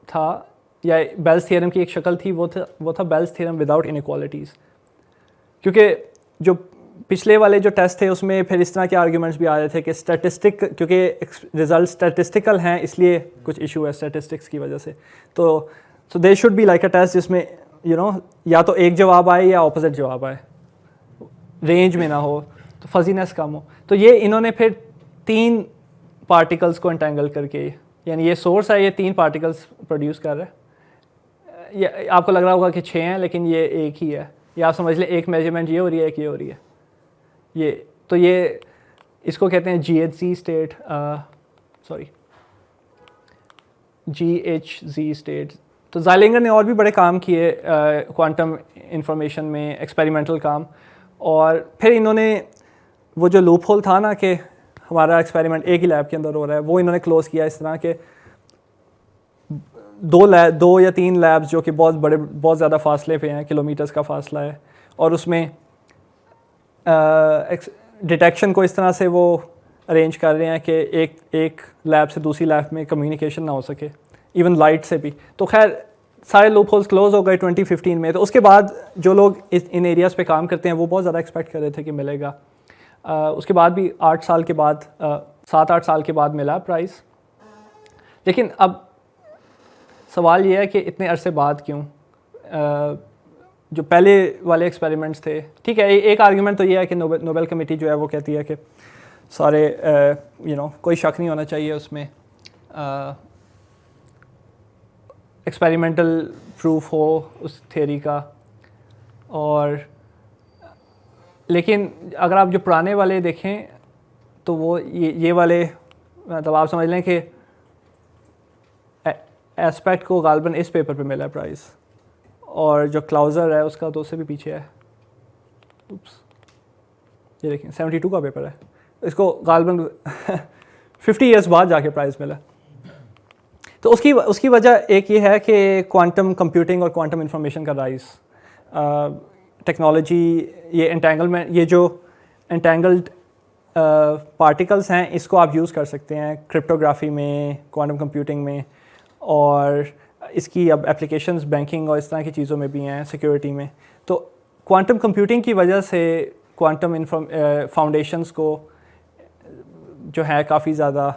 था या बेल्स थ्योरम की एक शक्ल थी, वो था बेल्स थ्योरम विदाउट इनइक्वालिटीज़। क्योंकि जो पिछले वाले जो टेस्ट थे उसमें फिर इस तरह के आर्ग्यूमेंट्स भी आ रहे थे कि स्टैटिस्टिक, क्योंकि रिजल्ट स्टैटिस्टिकल हैं इसलिए कुछ इशू है स्टैटिस्टिक्स की वजह से। तो they should be like a test जिसमें या तो एक जवाब आए या ऑपोजिट जवाब आए, रेंज में ना हो, तो फजीनेस कम हो। तो ये इन्होंने फिर 3 पार्टिकल्स को एंटेंगल करके, यानी ये सोर्स है, ये 3 पार्टिकल्स प्रोड्यूस कर रहा है। ये आपको लग रहा होगा कि 6 हैं, लेकिन ये एक ही है। ये आप समझ लें, एक मेजरमेंट ये हो रही है, एक ये हो रही है। ये इसको कहते हैं GHZ स्टेट, GHZ स्टेट, तो ज़ाइलिंगर ने और भी बड़े काम किए क्वांटम इंफॉर्मेशन में, एक्सपेरिमेंटल काम। और फिर इन्होंने वो जो लूप होल था ना कि हमारा एक्सपेरिमेंट एक ही लैब के अंदर हो रहा है, वो इन्होंने क्लोज़ किया इस तरह के दो या तीन लैब्स जो कि बहुत ज़्यादा फासले पे हैं, किलोमीटर्स का फासला है, और उसमें डिटेक्शन को इस तरह से वो अरेंज कर रहे हैं कि एक लैब से दूसरी लैब में कम्युनिकेशन ना हो सके, इवन लाइट से भी। तो खैर सारे लूप होल्स क्लोज हो गए 2015 में। तो उसके बाद जो लोग इन एरियाज़ पे काम करते हैं वो बहुत ज़्यादा एक्सपेक्ट कर रहे थे कि मिलेगा। उसके बाद भी 8 साल के बाद 7-8 साल के बाद मिला प्राइस। लेकिन अब सवाल ये है कि इतने अरसे बाद क्यों? जो पहले वाले एक्सपेरिमेंट्स थे, ठीक है, एक आर्गुमेंट तो ये है कि नोबेल कमेटी जो है वो कहती है कि सारे कोई शक नहीं होना चाहिए उसमें एक्सपेरिमेंटल प्रूफ हो उस थ्योरी का। और लेकिन अगर आप जो पुराने वाले देखें तो वो ये वाले, मतलब आप समझ लें कि एस्पेक्ट को गालबन इस पेपर पे मिला है प्राइस, और जो क्लाउजर है उसका तो उससे भी पीछे है। उप्स, ये देखें 72 का पेपर है, इसको गालबन 50 इयर्स बाद जाके प्राइज़ मिला। तो उसकी वजह एक ये है कि क्वांटम कंप्यूटिंग और क्वांटम इंफॉर्मेशन का राइज, टेक्नोलॉजी, ये एंटेंगलमेंट, ये जो एंटेंगल्ड पार्टिकल्स हैं इसको आप यूज़ कर सकते हैं क्रिप्टोग्राफी में, क्वांटम कंप्यूटिंग में, और इसकी अब एप्लीकेशंस बैंकिंग और इस तरह की चीज़ों में भी हैं, सिक्योरिटी में। तो क्वांटम कंप्यूटिंग की वजह से क्वांटम फाउंडेशंस को जो है काफ़ी ज़्यादा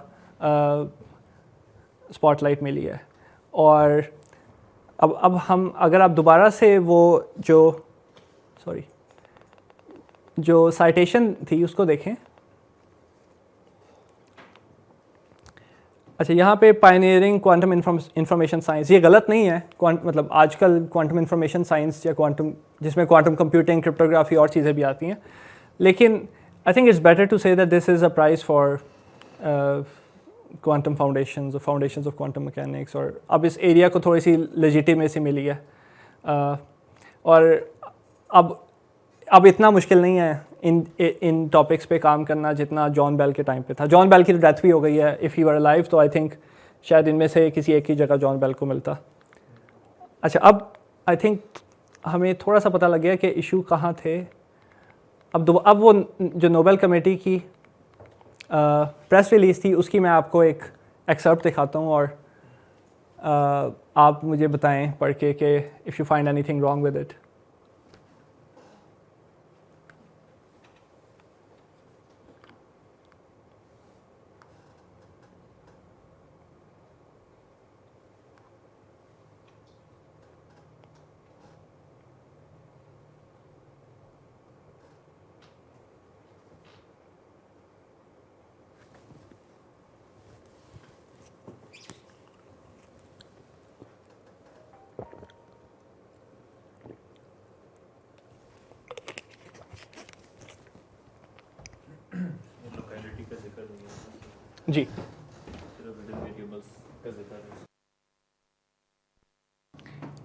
स्पॉटलाइट मिली है। और अब हम अगर आप दोबारा से वो जो साइटेशन थी उसको देखें। अच्छा, यहाँ पे पायनियरिंग क्वांटम इंफॉर्मेशन साइंस, ये गलत नहीं है। मतलब आजकल क्वांटम इंफॉर्मेशन साइंस या क्वांटम, जिसमें क्वांटम कंप्यूटिंग, क्रिप्टोग्राफी और चीज़ें भी आती हैं, लेकिन I think it's better to say that this is a prize for quantum foundations of quantum mechanics. और अब इस एरिया को थोड़ी सी लेजिटिमेसी मिली है। और अब इतना मुश्किल नहीं है इन टॉपिक्स पे काम करना जितना जॉन बेल के टाइम पे था। जॉन बेल की तो डेथ भी हो गई है। इफ़ ही वर अलाइव तो आई थिंक शायद इनमें से किसी एक की जगह जॉन बेल को मिलता। अच्छा, अब आई थिंक हमें थोड़ा सा पता लग गया कि इशू कहाँ थे। अब वो जो नोबेल कमेटी की प्रेस रिलीज़ थी उसकी मैं आपको एक एक्सर्प्ट दिखाता हूँ, और आप मुझे बताएं पढ़ के कि if you find anything wrong with it. जी,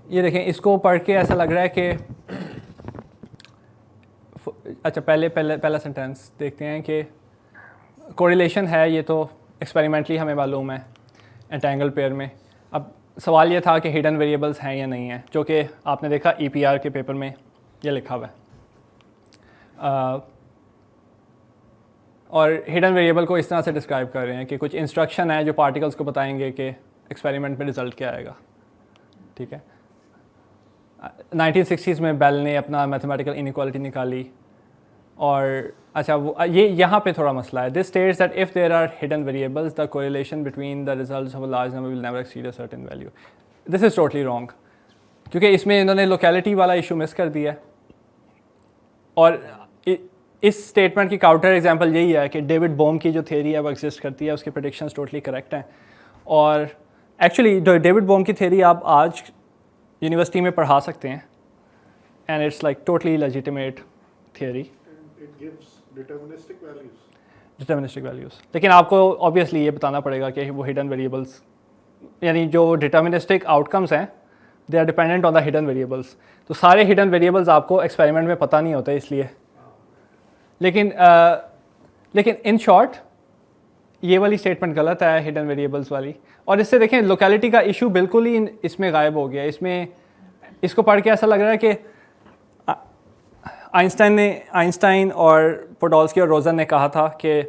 ये देखें, इसको पढ़ के ऐसा लग रहा है कि अच्छा, पहला सेंटेंस देखते हैं कि कोरिलेशन है, ये तो एक्सपेरिमेंटली हमें मालूम है एंटेंगल पेयर में। अब सवाल ये था कि हिडन वेरिएबल्स हैं या नहीं हैं, जो कि आपने देखा EPR के पेपर में ये लिखा हुआ है। और हिडन वेरिएबल को इस तरह से डिस्क्राइब कर रहे हैं कि कुछ इंस्ट्रक्शन है जो पार्टिकल्स को बताएंगे कि एक्सपेरिमेंट में रिज़ल्ट क्या आएगा। ठीक है, 1960s में बेल ने अपना मैथमेटिकल इनइक्वालिटी निकाली। और अच्छा, वो ये यहाँ पे थोड़ा मसला है। This states that if there are hidden variables the correlation between the results of a large number will never exceed a certain value. This is totally wrong, क्योंकि इसमें इन्होंने लोकेलिटी वाला इशू मिस कर दिया है। और इस स्टेटमेंट की काउंटर एग्जांपल यही है कि डेविड बोम की जो थ्योरी है वो एग्जिस्ट करती है, उसके प्रेडिक्शंस टोटली करेक्ट हैं। और एक्चुअली डेविड बोम की थ्योरी आप आज यूनिवर्सिटी में पढ़ा सकते हैं, and it's like totally legitimate theory. It gives deterministic values. Deterministic values, लेकिन आपको ऑब्वियसली ये बताना पड़ेगा कि वो हिडन वेरिएबल्स, यानी जो डिटर्मिनिस्टिक आउटकम्स हैं they are dependent on the hidden variables. तो सारे हिडन वेरिएबल्स आपको एक्सपेरिमेंट में पता नहीं होते इसलिए, लेकिन इन शॉर्ट ये वाली स्टेटमेंट गलत है, हिडन वेरिएबल्स वाली। और इससे देखें लोकेलिटी का इशू बिल्कुल ही इसमें गायब हो गया। इसमें इसको पढ़ के ऐसा लग रहा है कि आइंस्टाइन और पोडोल्स्की और रोजन ने कहा था कि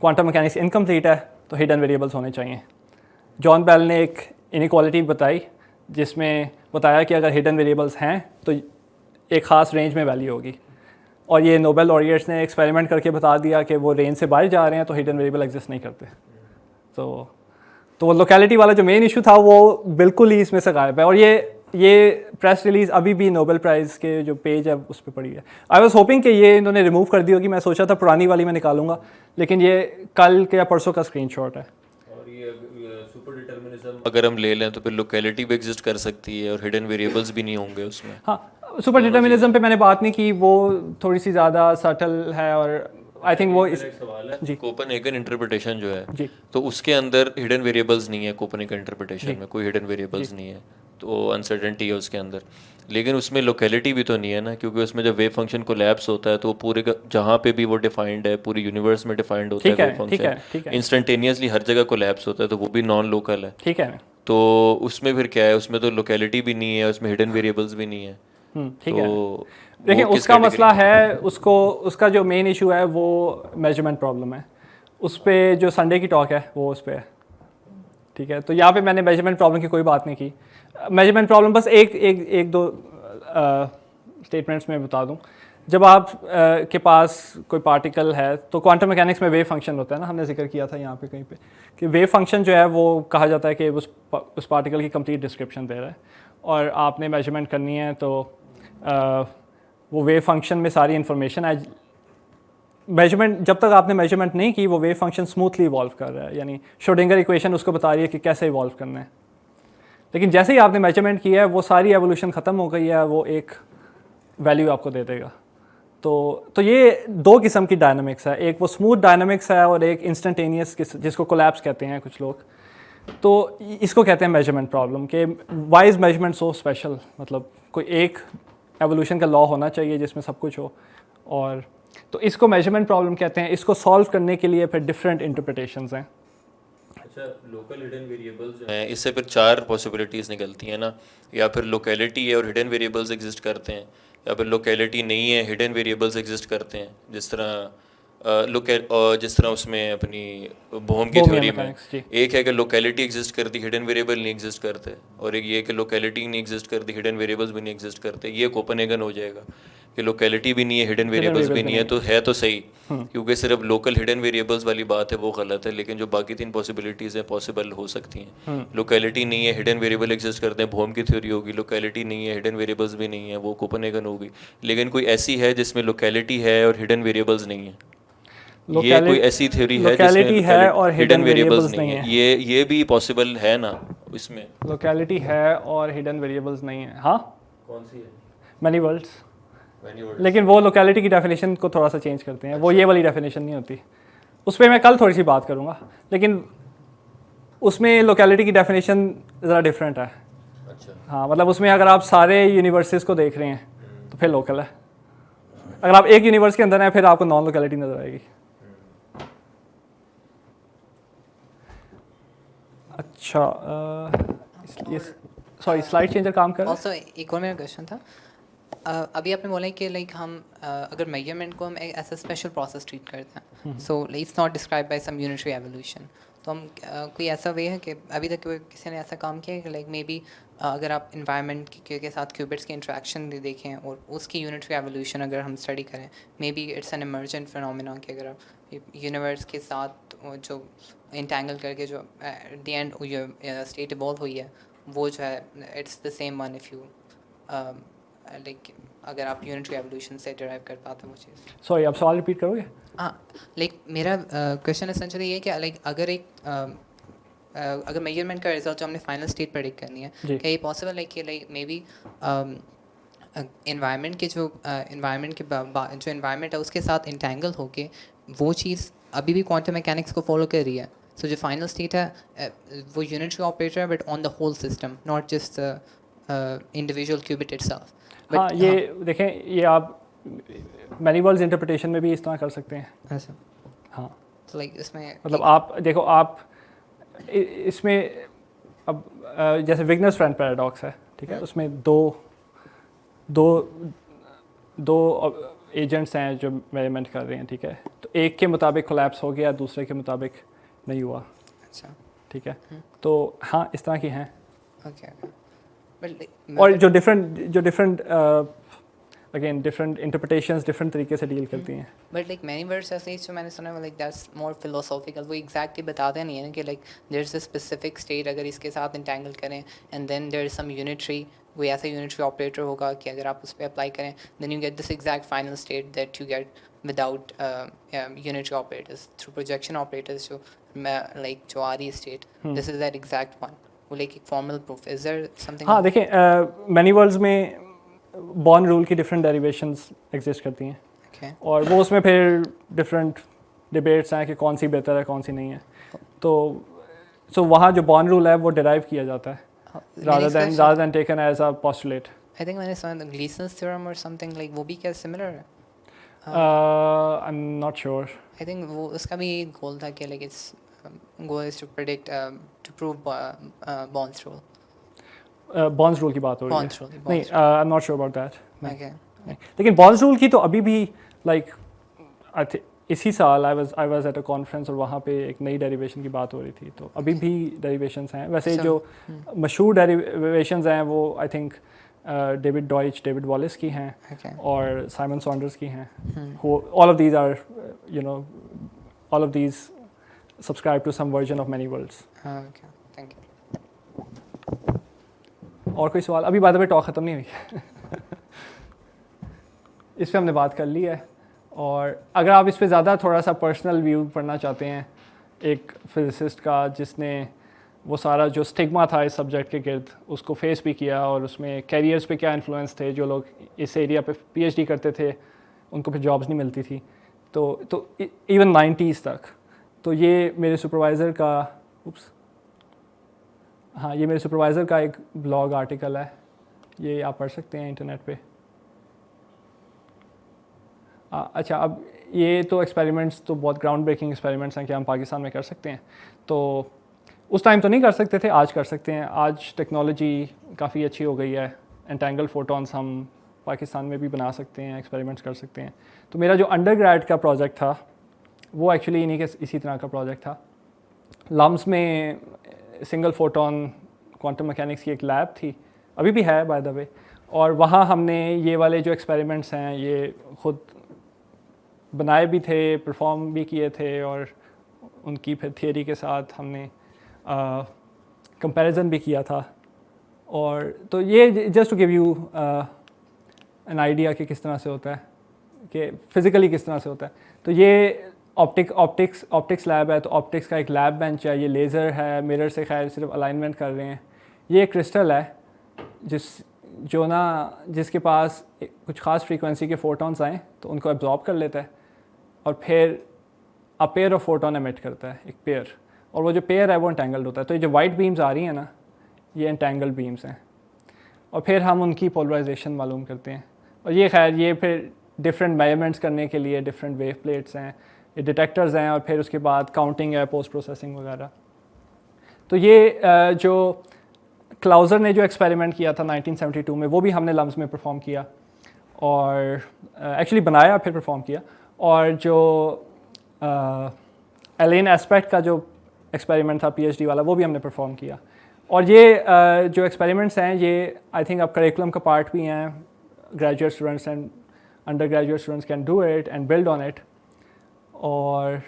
क्वांटम मैकेनिक्स इनकम्प्लीट है तो हिडन वेरिएबल्स होने चाहिए। जॉन बेल ने एक इनइक्वालिटी बताई जिसमें बताया कि अगर हिडन वेरिएबल्स हैं तो एक ख़ास रेंज में वैल्यू होगी, और ये नोबेल लॉरियट्स ने एक्सपेरिमेंट करके बता दिया कि वो रेंज से बाहर जा रहे हैं तो हिडन वेरिएबल एग्जिस्ट नहीं करते। तो वो लोकेलिटी वाला जो मेन इशू था वो बिल्कुल ही इसमें से गायब है। और ये प्रेस रिलीज़ अभी भी नोबेल प्राइज़ के जो पेज है उस पर पड़ी है। आई वॉज होपिंग कि ये इन्होंने रिमूव कर दी होगी, मैं सोचा था पुरानी वाली मैं निकालूंगा, लेकिन ये कल के या परसों का स्क्रीनशॉट है। और ये सुपर डिटर्मिनिज्म अगर हम ले लें तो फिर लोकेलिटी भी एग्जिस्ट कर सकती है और हिडन वेरिएबल्स भी नहीं होंगे उसमें। हाँ, सुपर डिटर्मिनिज्म पे मैंने बात नहीं की, वो थोड़ी सी ज़्यादा सटल है। और आई थिंक वो इस सवाल है जी कोपेनहेगन इंटरप्रिटेशन जो है जी तो उसके अंदर हिडन वेरिएबल्स नहीं है। कोपेनहेगन इंटरप्रिटेशन में कोई हिडन वेरिएबल्स नहीं है, तो अनसर्टेनिटी है उसके अंदर। लेकिन उसमें लोकेलिटी भी तो नहीं है ना, क्योंकि उसमें जब वेव फंक्शन कोलैप्स होता है तो वो पूरे जहाँ पे भी वो डिफाइंड है पूरी यूनिवर्स में डिफाइंड होता है वेव फंक्शन, इंस्टेंटेनियसली हर जगह कोलैप्स होता है, तो वो भी नॉन लोकल है। ठीक है, तो उसमें फिर क्या है, उसमें तो लोकेलिटी भी नहीं है, उसमें हिडन वेरिएबल्स भी नहीं है। ठीक है। तो देखिए वो किस उसका category मसला में? है, उसका जो मेन इशू है वो मेजरमेंट प्रॉब्लम है। उस पर जो संडे की टॉक है वो उस पर है। ठीक है, तो यहाँ पे मैंने मेजरमेंट प्रॉब्लम की कोई बात नहीं की। मेजरमेंट प्रॉब्लम बस एक दो स्टेटमेंट्स में बता दूँ। जब आप के पास कोई पार्टिकल है तो क्वांटम मैकेनिक्स में वेव फंक्शन होता है ना, हमने जिक्र किया था यहाँ पे कहीं पे कि वेव फंक्शन जो है वो कहा जाता है कि उस पार्टिकल की कंप्लीट डिस्क्रिप्शन दे रहा है, और आपने मेजरमेंट करनी है तो वो वेव फंक्शन में सारी इन्फॉर्मेशन है। मेजरमेंट जब तक आपने मेजरमेंट नहीं की वो वेव फंक्शन स्मूथली इवॉल्व कर रहा है, यानी श्रोडिंगर इक्वेशन उसको बता रही है कि कैसे इवॉल्व करना है। लेकिन जैसे ही आपने मेजरमेंट किया है वो सारी एवोल्यूशन ख़त्म हो गई है, वो एक वैल्यू आपको दे देगा। तो ये दो किस्म की डायनामिक्स है, एक वो स्मूथ डायनामिक्स है और एक इंस्टेंटेनियस जिसको कोलैप्स कहते हैं कुछ लोग। तो इसको कहते हैं मेजरमेंट प्रॉब्लम कि why is measurement so special, मतलब कोई एक एवोल्यूशन का लॉ होना चाहिए जिसमें सब कुछ हो, और तो इसको मेजरमेंट प्रॉब्लम कहते हैं। इसको सॉल्व करने के लिए फिर डिफरेंट इंटरप्रिटेशंस हैं। अच्छा, लोकल हिडन वेरिएबल्स जो हैं इससे फिर चार पॉसिबिलिटीज़ निकलती हैं ना, या फिर लोकेलिटी है और हिडन वेरिएबल्स एग्जिस्ट करते हैं, या फिर लोकेलिटी नहीं है हिडन वेरिएबल्स एग्जिस्ट करते हैं, जिस तरह उसमें अपनी बोहम की थ्योरी में एक है कि लोकेलिटी एग्जिस्ट करती हिडन वेरिएबल नहीं एग्जिस्ट करते, और एक ये कि लोकेलिटी नहीं एग्जिस्ट करती हिडन वेरिएबल्स भी नहीं एग्जिस्ट करते। ये कोपेनहेगन हो जाएगा कि लोकेलिटी भी नहीं है हिडन वेरिएबल्स भी नहीं है, तो है तो सही, क्योंकि सिर्फ लोकल हिडन वेरिएबल्स वाली बात है वो गलत है, लेकिन जो बाकी तीन पॉसिबिलिटीज़ हैं पॉसिबल हो सकती हैं। लोकेलिटी नहीं है हिडन वेरिएबल एग्जिस्ट करते हैं, बोहम की थ्योरी होगी। लोकेलिटी नहीं है हिडन वेरिएबल्स भी नहीं है, वो कोपेनहेगन होगी। लेकिन कोई ऐसी है जिसमें लोकेलिटी है और हिडन वेरिएबल्स नहीं है, ये कोई ऐसी थ्योरी है लोकेलिटी है और हिडन वेरिएबल्स नहीं है, ये भी पॉसिबल है ना इसमें? लोकेलिटी है और हिडन वेरिएबल्स नहीं है, हाँ। कौन सी है? Many worlds. लेकिन वो लोकेलिटी की डेफिनेशन को थोड़ा सा चेंज करते हैं, वो ये वाली डेफिनेशन नहीं होती। उस पर मैं कल थोड़ी सी बात करूँगा, लेकिन उसमें लोकेलिटी की डेफिनेशन ज़रा डिफरेंट है। अच्छा, हाँ, मतलब उसमें अगर आप सारे यूनिवर्सेस को देख रहे हैं तो फिर लोकल है, अगर आप एक यूनिवर्स के अंदर हैं फिर आपको नॉन लोकेलिटी नजर आएगी। अच्छा, इसलिए सॉरी स्लाइड चेंजर काम कर रहा है। ऑल्सो एक और मेरा क्वेश्चन था, अभी आपने बोला कि लाइक हम अगर मेजरमेंट को हम एक ऐसा स्पेशल प्रोसेस ट्रीट करते हैं, so it's not describe by some unitary evolution, तो हम कोई ऐसा वे है कि अभी तक किसी ने ऐसा काम किया है कि लाइक मे बी अगर आप इन्वायरमेंट के साथ क्यूबिट्स की इंट्रैक्शन देखें और उसकी यूनिटरी एवोल्यूशन अगर हम स्टडी करें, may be it's an emergent phenomena कि अगर आप यूनिवर्स के साथ जो इंटेंगल करके जो at the end state evolve हुई है वो जो है it's the same one if you like अगर आप यूनिटरी एवोल्यूशन से डिराइव कर पाते वो चीज़। सॉरी, आप सवाल रिपीट करोगे? हाँ, लाइक मेरा क्वेश्चन एसेंशियली ये कि लाइक अगर एक अगर मेजरमेंट का रिजल्ट जो हमने फाइनल स्टेट प्रेडिक्ट करनी है, क्या ये पॉसिबल है कि लाइक मे बी इन्वायरमेंट के जो इन्वायरमेंट है उसके साथ इंटेंगल होके वो चीज़ अभी भी क्वांटम मैकेनिक्स को फॉलो कर रही है, सो जो फाइनल स्टेट है वो यूनिटरी ऑपरेटर है but on the whole system, not just individual qubit itself. हाँ ये देखें, ये आप मैनी वर्ल्ड्स इंटरप्रिटेशन में भी इस्तेमाल कर सकते हैं. ऐसा हाँ तो लाइक इसमें मतलब आप देखो, आप इसमें अब जैसे विग्नर्स फ्रेंड पैराडॉक्स है, ठीक है, उसमें दो एजेंट्स हैं जो मेजरमेंट कर रहे हैं, ठीक है, तो एक के मुताबिक कोलैप्स हो गया, दूसरे के मुताबिक नहीं हुआ, अच्छा ठीक है. तो हाँ इस तरह की हैं. ओके बट और जो different again different interpretations different तरीके से डील करती हैं. बट लाइक मैनी वर्ड्स ऐसे जो मैंने सुना है लाइक दैट्स मोर फिलोसॉफिकल. वो एग्जैक्टली बताते नहीं है ना कि like there is a specific state, अगर इसके साथ इंटेंगल करें and then there is some unitary, कोई ऐसा यूनिटरी ऑपरेटर होगा कि अगर आप उस पर अप्लाई करें then you get this exact final state that you get without unitary operators through projection operators. जो लाइक जो आ रही state this is that exact one. वो लाइक एक formal proof. Is there something? हाँ देखें, मैनी वर्ल्ड्स में Born rule की डिफरेंट डेरिवेशंस एग्जिस्ट करती हैं. ओके और वो उसमें फिर डिफरेंट डिबेट्स हैं कि कौन सी बेहतर है कौन सी नहीं है. तो वहाँ जो बॉर्न रूल है वो डिराइव किया जाता है rather than taken as a postulate. I think मैंने सुना ग्लीसन्स थ्योरम और समथिंग लाइक वो भी क्या सिमिलर है? I'm not sure. I think वो उसका भी गोल था कि like it's goal is to predict to prove Born's rule. Born's rule की बात हो रही Bonds है. rule, नहीं, Bonds I'm not sure about that. Okay नहीं. लेकिन बॉन्स रूल की तो अभी भी लाइक इसी साल I was at a conference और वहाँ पे एक नई डेरिवेशन की बात हो रही थी. तो अभी भी डेरिवेशंस हैं. वैसे जो मशहूर डेरिवेशंस हैं वो I think David Deutsch, David Wallace की हैं ओके और साइमन सॉन्डर्स की हैं. All of these are, all of these subscribe to some version of many worlds. Okay thank you. और कोई सवाल? अभी बाद में टॉक ख़त्म नहीं हुई. इस पे हमने बात कर ली है. और अगर आप इस पे ज़्यादा थोड़ा सा पर्सनल व्यू पढ़ना चाहते हैं एक फिजिसिस्ट का जिसने वो सारा जो स्टिग्मा था इस सब्जेक्ट के गिर्द उसको फेस भी किया और उसमें कैरियर्स पे क्या इन्फ्लुएंस थे, जो लोग इस एरिया पे पीएचडी करते थे उनको फिर जॉब्स नहीं मिलती थी, तो इवन 90s तक. तो ये मेरे सुपरवाइज़र का हाँ ये मेरे सुपरवाइज़र का एक ब्लॉग आर्टिकल है, ये आप पढ़ सकते हैं इंटरनेट पे. अच्छा, अब ये तो एक्सपेरिमेंट्स तो बहुत ग्राउंड ब्रेकिंग एक्सपेरिमेंट्स हैं कि हम पाकिस्तान में कर सकते हैं. तो उस टाइम तो नहीं कर सकते थे, आज कर सकते हैं. आज टेक्नोलॉजी काफ़ी अच्छी हो गई है. एंटेंगल फोटॉन्स हम पाकिस्तान में भी बना सकते हैं, एक्सपेरिमेंट्स कर सकते हैं. तो मेरा जो अंडरग्रेड का प्रोजेक्ट था वो एक्चुअली इन्हीं के इसी तरह का प्रोजेक्ट था. लम्स में सिंगल फोटोन क्वांटम मैकेनिक्स की एक लैब थी, अभी भी है बाय द वे. और वहाँ हमने ये वाले जो एक्सपेरिमेंट्स हैं ये ख़ुद बनाए भी थे, परफॉर्म भी किए थे और उनकी फिर थियरी के साथ हमने कंपैरिजन भी किया था. और तो ये just to give you an idea कि किस तरह से होता है, कि फ़िज़िकली किस तरह से होता है. तो ये ऑप्टिक्स लैब है. तो ऑप्टिक्स का एक लैब बेंच है, ये लेज़र है, मिरर से खैर सिर्फ अलाइनमेंट कर रहे हैं. ये एक क्रिस्टल है जिसके पास कुछ ख़ास फ्रीक्वेंसी के फोटॉन्स आएँ तो उनको एब्जॉर्ब कर लेता है और फिर a pair of photon emit करता है, एक पेयर. और वो जो पेयर है वो एंटेंगल्ड होता है. तो ये जो वाइट बीम्स आ रही हैं ना, ये एंटेंगल्ड बीम्स हैं. और फिर हम उनकी पोलराइजेशन मालूम करते हैं. और ये खैर ये फिर डिफरेंट मेजरमेंट्स करने के लिए डिफरेंट वेव प्लेट्स हैं, ये डिटेक्टर्स हैं और फिर उसके बाद काउंटिंग है, पोस्ट प्रोसेसिंग वगैरह. तो ये जो क्लाउजर ने जो एक्सपेरिमेंट किया था 1972 में वो भी हमने लम्स में परफॉर्म किया और एक्चुअली बनाया फिर परफॉर्म किया. और जो एलेन एस्पेक्ट का जो एक्सपेरिमेंट था पीएचडी वाला वो भी हमने परफॉर्म किया. और ये जो एक्सपेरिमेंट्स हैं ये आई थिंक अब करिकुलम का पार्ट भी हैं. Graduate students and under graduate students can do it and build on it. और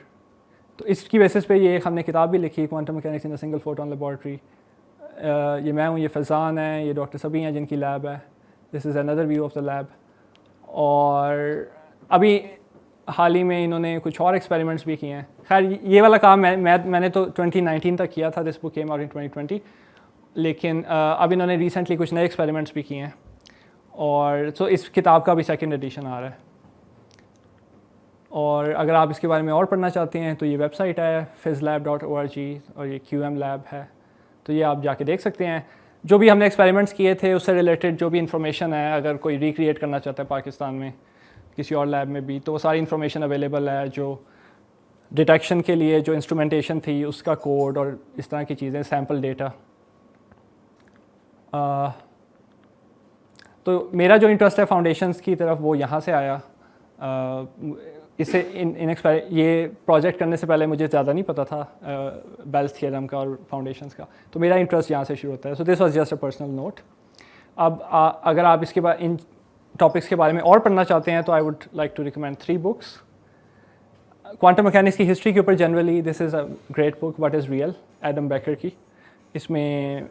तो इसकी बेसिस पे ये हमने किताब भी लिखी, quantum mechanics in a single photon laboratory. ये मैं हूँ, ये फैज़ान है, ये डॉक्टर सभी हैं जिनकी लैब है. This is another view of the lab. और अभी हाल ही में इन्होंने कुछ और एक्सपेरिमेंट्स भी किए हैं. खैर ये वाला काम मैंने तो 2019 तक किया था. This book came out in 2020. लेकिन अब इन्होंने रिसेंटली कुछ नए एक्सपेरिमेंट्स भी किए हैं. और तो इस किताब का भी सेकंड एडिशन आ रहा है. और अगर आप इसके बारे में और पढ़ना चाहते हैं तो ये वेबसाइट है phizlab.org और ये QM लैब है, तो ये आप जाके देख सकते हैं. जो भी हमने एक्सपेरिमेंट्स किए थे उससे रिलेटेड जो भी इंफॉर्मेशन है, अगर कोई रिक्रिएट करना चाहता है पाकिस्तान में किसी और लैब में भी, तो वो सारी इंफॉर्मेशन अवेलेबल है। जो डिटेक्शन के लिए जो इंस्ट्रूमेंटेशन थी उसका कोड और इस तरह की चीज़ें, सैम्पल डेटा। तो मेरा जो इंटरेस्ट है फाउंडेशंस की तरफ वो यहाँ से आया। इससे ये प्रोजेक्ट करने से पहले मुझे ज़्यादा नहीं पता था बेल्स थ्योरम का और फाउंडेशंस का, तो मेरा इंटरेस्ट यहाँ से शुरू होता है। So this was just a personal note. अब अगर आप इसके बाद इन टॉपिक्स के बारे में और पढ़ना चाहते हैं तो I would like to recommend 3 books. Quantum mechanics की हिस्ट्री के ऊपर generally this is a great book, what is real, Adam Becker की। इसमें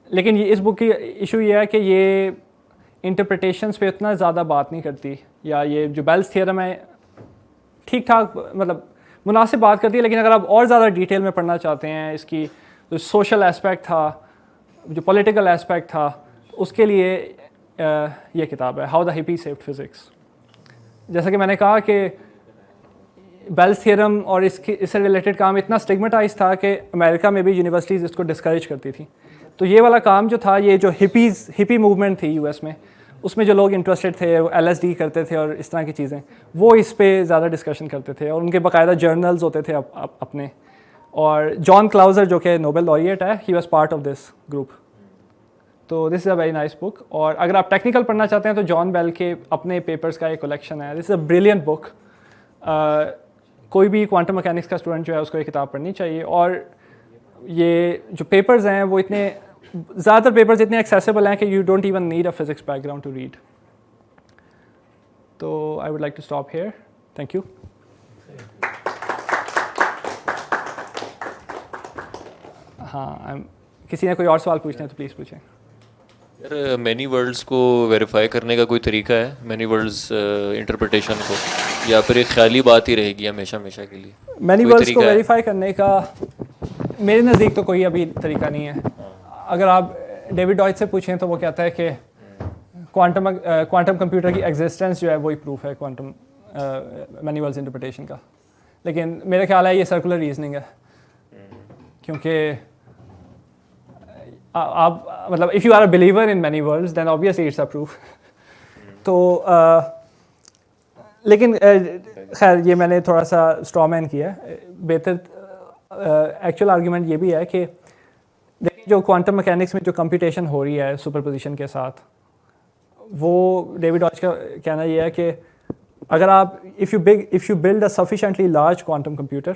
लेकिन इस बुक की इशू ये है कि ये इंटरप्रिटेशंस पे उतना ज़्यादा बात नहीं करती, या ये जो बेल्स थ्योरम है ठीक ठाक मतलब मुनासिब बात करती है, लेकिन अगर आप और ज़्यादा डिटेल में पढ़ना चाहते हैं, इसकी जो सोशल एस्पेक्ट था, जो पॉलिटिकल एस्पेक्ट था, उसके लिए ये किताब है, how the hippie saved physics. जैसा कि मैंने कहा कि बेल्स थ्योरम और इससे रिलेटेड काम इतना स्टिग्मेटाइज था कि अमेरिका में भी यूनिवर्सिटीज़ इसको डिस्करेज करती थी। तो ये वाला काम जो था, ये जो हिपी मूवमेंट थी यूएस में, उसमें जो लोग इंटरेस्टेड थे, वो LSD करते थे और इस तरह की चीज़ें, वो इस पे ज़्यादा डिस्कशन करते थे और उनके बाकायदा जर्नल्स होते थे अपने। और जॉन क्लाउजर जो कि नोबेल लॉरिएट है, he was part of this group. तो this is a very nice book. और अगर आप टेक्निकल पढ़ना चाहते हैं तो जॉन बेल के अपने पेपर्स का एक कलेक्शन है, this is a brilliant book. कोई भी क्वांटम मैकेनिक्स का स्टूडेंट जो है उसको ये किताब पढ़नी चाहिए। और ये जो पेपर्स हैं वो इतने, ज़्यादातर पेपर्स इतने एक्सेसिबल हैं कि you don't even need a physics background to read. तो I would like to stop here, thank you. हाँ, किसी ने कोई और सवाल पूछना है तो प्लीज़ पूछें। यार मैनी वर्ल्ड्स को वेरीफाई करने का कोई तरीका है, मैनी वर्ल्ड्स इंटरप्रिटेशन को, या फिर एक ख्याली बात ही रहेगी हमेशा हमेशा के लिए? मैनी कोई वर्ड्स को तरीका है? वेरीफाई करने का मेरे नज़दीक तो कोई अभी तरीका नहीं है। अगर आप डेविड डॉयच से पूछें तो वो कहता है कि क्वांटम कंप्यूटर की एग्जिस्टेंस जो है वही प्रूफ है क्वांटम मैनी वर्ल्ड्स इंटरप्रिटेशन का। लेकिन मेरा ख्याल है ये सर्कुलर रीजनिंग है, क्योंकि आप मतलब if you are a believer in many worlds then obviously it's a proof. तो लेकिन खैर ये मैंने थोड़ा सा स्ट्रॉ मैन किया है। बेहतर एक्चुअल आर्ग्यूमेंट ये भी है कि देखिए जो क्वांटम मैकेनिक्स में जो कंप्यूटेशन हो रही है सुपरपोजिशन के साथ, वो डेविड डॉयच का कहना ये है कि अगर आप if you build a sufficiently large quantum computer,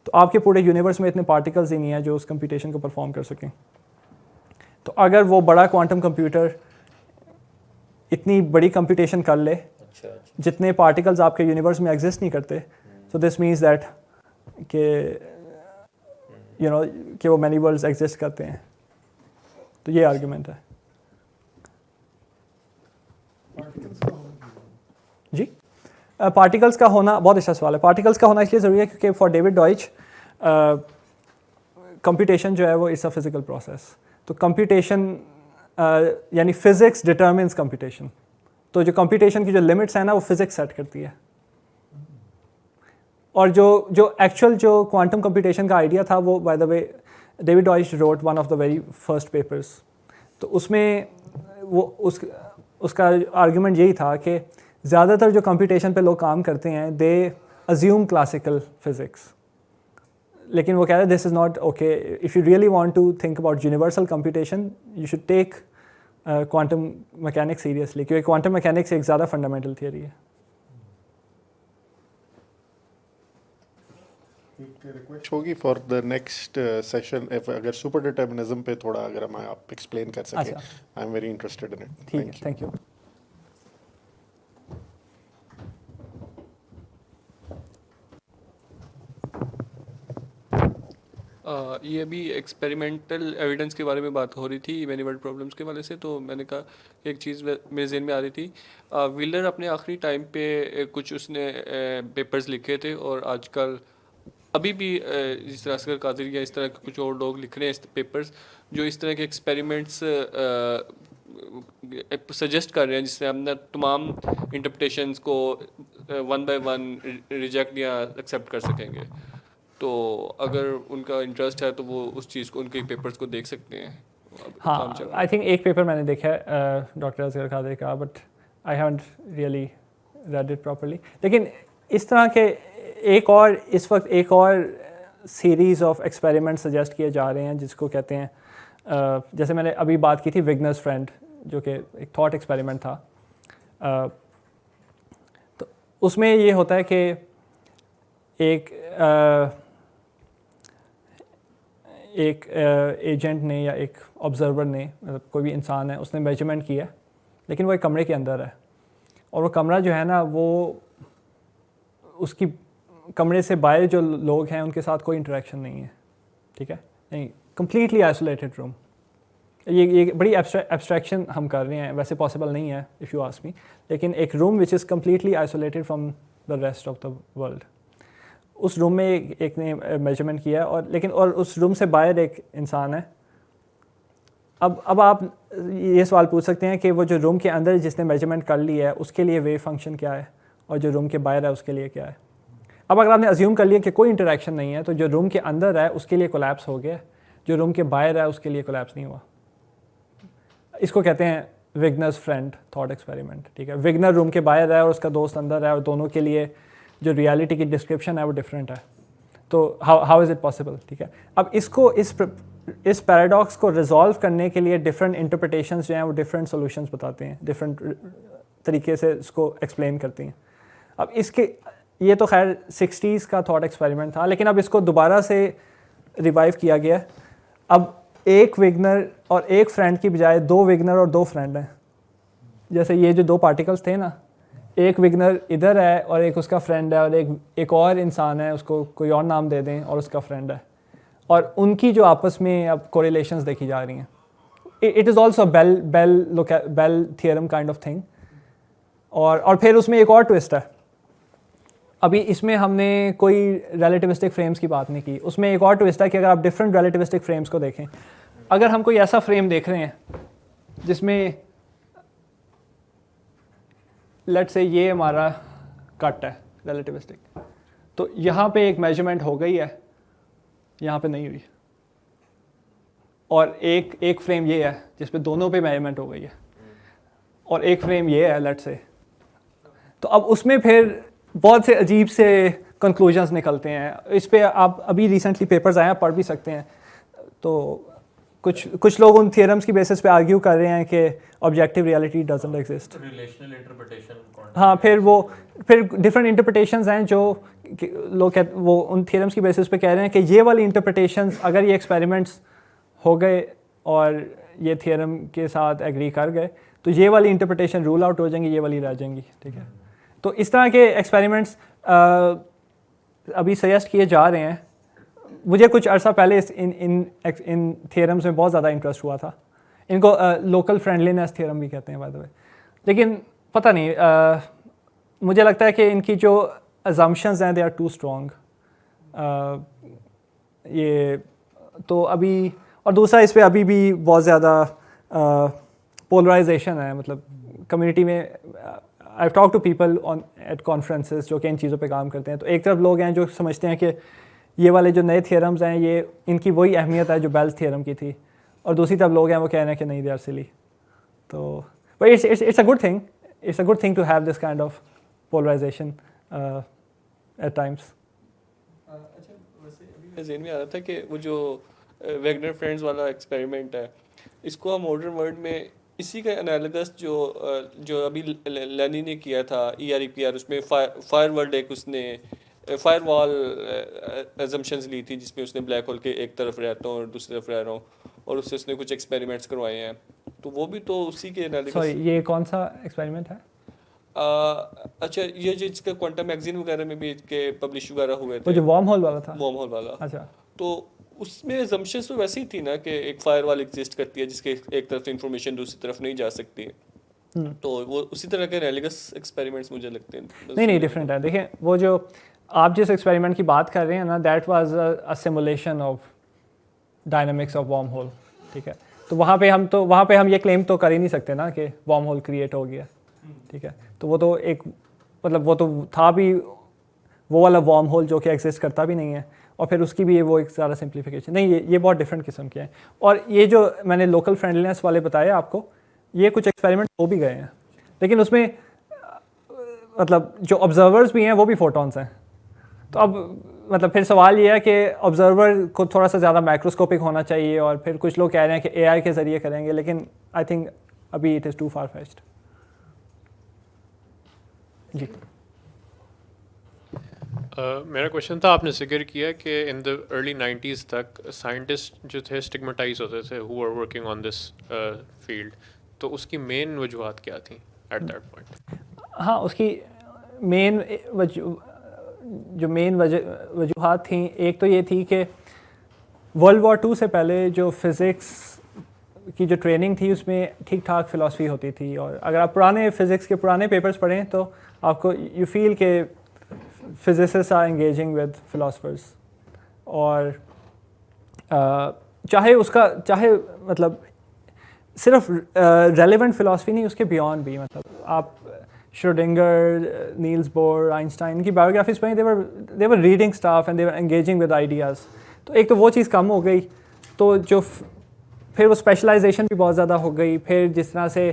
तो आपके पूरे यूनिवर्स में इतने पार्टिकल्स ही नहीं है जो उस कंप्यूटेशन को परफॉर्म कर सकें। तो अगर वो बड़ा क्वांटम कंप्यूटर इतनी बड़ी कंप्यूटेशन कर ले जितने पार्टिकल्स आपके यूनिवर्स में एग्जिस्ट नहीं करते, सो दिस मीन्स दैट कि यू नो कि वो मैनी वर्ल्ड्स एग्जिस्ट करते हैं। तो ये आर्गुमेंट है जी। पार्टिकल्स का होना बहुत अच्छा सवाल है। पार्टिकल्स का होना इसलिए ज़रूरी है क्योंकि फॉर डेविड डॉयच कंप्यूटेशन जो है वो इट्स अ फिजिकल प्रोसेस। तो कंप्यूटेशन यानी फिजिक्स डिटरमिन्स कंप्यूटेशन। तो जो कंप्यूटेशन की जो लिमिट्स हैं ना वो फिजिक्स सेट करती है। और जो एक्चुअल जो क्वांटम कंप्यूटेशन का आइडिया था वो by the way David Deutsch road one of the very first papers. तो उसमें वो उसका आर्गुमेंट यही था कि ज़्यादातर जो कंप्यूटेशन पे लोग काम करते हैं दे अज्यूम क्लासिकल फिज़िक्स, लेकिन वो कह रहे this is not okay. If you really want to think about universal computation you should take quantum mechanics seriously, क्योंकि क्वांटम मैकेनिक्स एक ज़्यादा फंडामेंटल थियरी है। एक रिक्वेस्ट होगी फॉर द नेक्स्ट सेशन, अगर सुपर डिटर्मिनिज्म पे थोड़ा अगर हम आप एक्सप्लेन कर सकें, I am very interested in it. ठीक है, थैंक यू। ये अभी एक्सपेरिमेंटल एविडेंस के बारे में बात हो रही थी मैनी वर्ल्ड प्रॉब्लम्स के वाले से, तो मैंने कहा कि एक चीज़ मेरे ज़हन में आ रही थी। व्हीलर अपने आखिरी टाइम पे कुछ उसने पेपर्स लिखे थे, और आजकल अभी भी जिस तरह असगर कादिर या इस तरह के कुछ और लोग लिख रहे हैं पेपर्स जो इस तरह के एक्सपेरिमेंट्स सजेस्ट कर रहे हैं, जिससे हम ना तमाम इंटरप्रिटेशंस को वन बाय वन रिजेक्ट या एक्सेप्ट कर सकेंगे। तो अगर उनका इंटरेस्ट है तो वो उस चीज़ को, उनके पेपर्स को देख सकते हैं। अब काम हाँ, चल रहा आई थिंक एक पेपर मैंने देखा है डॉक्टर असगर कादरी का, but I haven't really read it properly. लेकिन इस तरह के इस वक्त एक और सीरीज़ ऑफ एक्सपेरिमेंट सजेस्ट किए जा रहे हैं जिसको कहते हैं जैसे मैंने अभी बात की थी विग्नर्स फ्रेंड, जो कि एक थॉट एक्सपेरिमेंट था। तो उसमें ये होता है कि एक एजेंट ने या एक ऑब्जर्वर ने, मतलब कोई भी इंसान है, उसने मेजरमेंट किया, लेकिन वो एक कमरे के अंदर है और वो कमरा जो है ना, वो उसकी कमरे से बाहर जो लोग हैं उनके साथ कोई इंटरेक्शन नहीं है, ठीक है, नहीं, कंप्लीटली आइसोलेटेड रूम। ये बड़ी एब्स्ट्रैक्शन हम कर रहे हैं, वैसे पॉसिबल नहीं है इफ़ यू आस्क मी, लेकिन एक room which is completely isolated from the rest of the world, उस रूम में एक ने मेजरमेंट किया और उस रूम से बाहर एक इंसान है। अब आप ये सवाल पूछ सकते हैं कि वो जो रूम के अंदर जिसने मेजरमेंट कर लिया है उसके लिए वेव फंक्शन क्या है और जो रूम के बाहर है उसके लिए क्या है। अब अगर आपने अज्यूम कर लिया कि कोई इंटरेक्शन नहीं है, तो जो रूम के अंदर है उसके लिए कोलैप्स हो गया, जो रूम के बाहर है उसके लिए कोलैप्स नहीं हुआ। इसको कहते हैं विग्नर्स फ्रेंड थॉट एक्सपेरिमेंट, ठीक है। विग्नर रूम के बाहर है और उसका दोस्त अंदर है और दोनों के लिए जो रियलिटी की डिस्क्रिप्शन है वो डिफरेंट है। तो हाउ इज़ इट पॉसिबल, ठीक है। अब इसको इस पैराडॉक्स को रिजॉल्व करने के लिए डिफरेंट इंटरप्रिटेशंस जो हैं वो डिफरेंट सॉल्यूशंस बताते हैं, डिफरेंट तरीके से इसको एक्सप्लेन करती हैं। अब ये तो खैर 60s का थॉट एक्सपेरिमेंट था, लेकिन अब इसको दोबारा से रिवाइव किया गया। अब एक विग्नर और एक फ्रेंड की बजाय 2 विग्नर और 2 फ्रेंड हैं। जैसे ये जो 2 पार्टिकल्स थे ना, एक विग्नर इधर है और एक उसका फ्रेंड है, और एक और इंसान है, उसको कोई और नाम दे दें, और उसका फ्रेंड है, और उनकी जो आपस में अब कोरिलेशंस देखी जा रही हैं। It is also Bell theorem kind of thing. और फिर उसमें एक और ट्विस्ट है। अभी इसमें हमने कोई रिलेटिविस्टिक फ्रेम्स की बात नहीं की, उसमें एक और ट्विस्ट है कि अगर आप डिफरेंट रिलेटिविस्टिक फ्रेम्स को देखें, अगर हम कोई ऐसा फ्रेम देख रहे हैं जिसमें लेट्स से ये हमारा कट है रिलेटिविस्टिक, तो यहाँ पे एक मेजरमेंट हो गई है, यहाँ पे नहीं हुई, और एक फ्रेम ये है जिसपे दोनों पे मेजरमेंट हो गई है, और एक फ्रेम ये है लेट्स से। तो अब उसमें फिर बहुत से अजीब से कंक्लूजन्स निकलते हैं। इस पे आप अभी रिसेंटली पेपर्स आए हैं, पढ़ भी सकते हैं। तो कुछ लोग उन थियरम्स की बेसिस पे आर्ग्यू कर रहे हैं कि objective reality doesn't exist. Relational interpretation, हाँ, फिर डिफरेंट इंटरप्रिटेशंस हैं जो लोग वो उन थियरम्स की बेसिस पे कह रहे हैं कि ये वाली इंटरप्रिटेशंस, अगर ये एक्सपेरिमेंट्स हो गए और ये थियरम के साथ एग्री कर गए, तो ये वाली इंटरप्रिटेशन रूल आउट हो जाएंगी, ये वाली रह जाएंगी, ठीक है। तो इस तरह के एक्सपेरिमेंट्स अभी सजेस्ट किए जा रहे हैं। मुझे कुछ अर्सा पहले इन थियरम्स में बहुत ज़्यादा इंटरेस्ट हुआ था। इनको लोकल फ्रेंडलीनेस थियरम भी कहते हैं बाय द वे, लेकिन पता नहीं, मुझे लगता है कि इनकी जो अजम्पशंस हैं दे आर टू स्ट्रॉन्ग। ये तो अभी, और दूसरा इस पे अभी भी बहुत ज़्यादा पोलराइजेशन है, मतलब कम्युनिटी में। I talk to people at conferences जो कि इन चीज़ों पे काम करते हैं, तो एक तरफ लोग हैं जो समझते हैं कि ये वाले जो नए थियरम्स हैं ये इनकी वही अहमियत है जो बेल्स थियरम की थी, और दूसरी तरफ लोग हैं वो कह रहे हैं कि नहीं, दे आर सिली। तो but it's a good thing, it's a good thing to have this kind of polarization at times. अच्छा, वैसे अभी मेरे ज़हन में आ रहा था कि वो जो वेगनर फ्रेंड्स वाला एक्सपेरिमेंट है, इसको हम मॉडर्न वर्ल्ड में इसी का एनालिगस जो अभी लेनी ने किया था EREPR, उसमें फायर वर्ल्ड एक उसने फायर वॉल एजम्पशंस ली थी, जिसमें उसने ब्लैक होल के एक तरफ रहता हूँ और दूसरी तरफ रह रहा हूँ, और उससे उसने कुछ एक्सपेरिमेंट्स करवाए हैं। तो वो भी तो उसी के एनालिसिस। सॉरी, ये कौन सा एक्सपेरिमेंट है? अच्छा, ये जो इसका क्वांटम मैगजीन वगैरह में भी के पब्लिश वगैरह हुए थे, वो जो वार्म होल वाला था। वार्म होल वाला। अच्छा, तो उसमें assumptions तो वैसे ही थी ना कि एक फायर वॉल एग्जिस्ट करती है जिसके एक तरफ से इंफॉर्मेशन दूसरी तरफ नहीं जा सकती। तो वो उसी तरह के एनालिगस एक्सपेरिमेंट्स मुझे लगते हैं। नहीं, डिफरेंट है। देखिए, वो जो आप जिस एक्सपेरिमेंट की बात कर रहे हैं ना, that was a simulation of dynamics of wormhole, ठीक है। तो वहाँ पे हम ये क्लेम तो कर ही नहीं सकते ना कि वार्म होल क्रिएट हो गया, ठीक है। तो वो तो एक, मतलब वो तो था भी वो वाला वार्म होल जो कि एग्जिस्ट करता भी नहीं है, और फिर उसकी भी वो एक ज़्यादा सिंप्लीफिकेशन नहीं, ये बहुत डिफरेंट किस्म के हैं। और ये जो मैंने लोकल फ्रेंडलीनेस वाले बताए आपको, ये कुछ एक्सपेरिमेंट हो भी गए हैं, लेकिन उसमें मतलब जो ऑब्जर्वर्स भी हैं वो भी फोटॉन्स हैं। तो अब मतलब फिर सवाल ये है कि ऑब्जर्वर को थोड़ा सा ज़्यादा माइक्रोस्कोपिक होना चाहिए, और फिर कुछ लोग कह रहे हैं कि एआई के ज़रिए करेंगे, लेकिन आई थिंक अभी it is too far fetched. जी मेरा क्वेश्चन था, आपने जिक्र किया कि इन द अर्ली 90s तक साइंटिस्ट जो थे स्टिग्मेटाइज होते थे who are working on this field, तो उसकी मेन वजूहत क्या थी एट दैट पॉइंट? हाँ, उसकी मेन जो मेन वजूहत थी, एक तो ये थी कि वर्ल्ड वॉर 2 से पहले जो फिज़िक्स की जो ट्रेनिंग थी उसमें ठीक ठाक फ़िलासफ़ी होती थी, और अगर आप पुराने फ़िज़िक्स के पुराने पेपर्स पढ़ें तो आपको यू फील के physicists are engaging with philosophers, और चाहे मतलब सिर्फ relevant philosophy नहीं, उसके beyond भी, मतलब आप श्रोडिंगर, नील्स बोर, आइंस्टाइन की बायोग्राफीज पढ़ें, they were reading stuff and they were engaging with ideas। तो एक तो वो चीज़ कम हो गई, तो जो फिर वो स्पेशलाइजेशन भी बहुत ज़्यादा हो गई। फिर जिस तरह से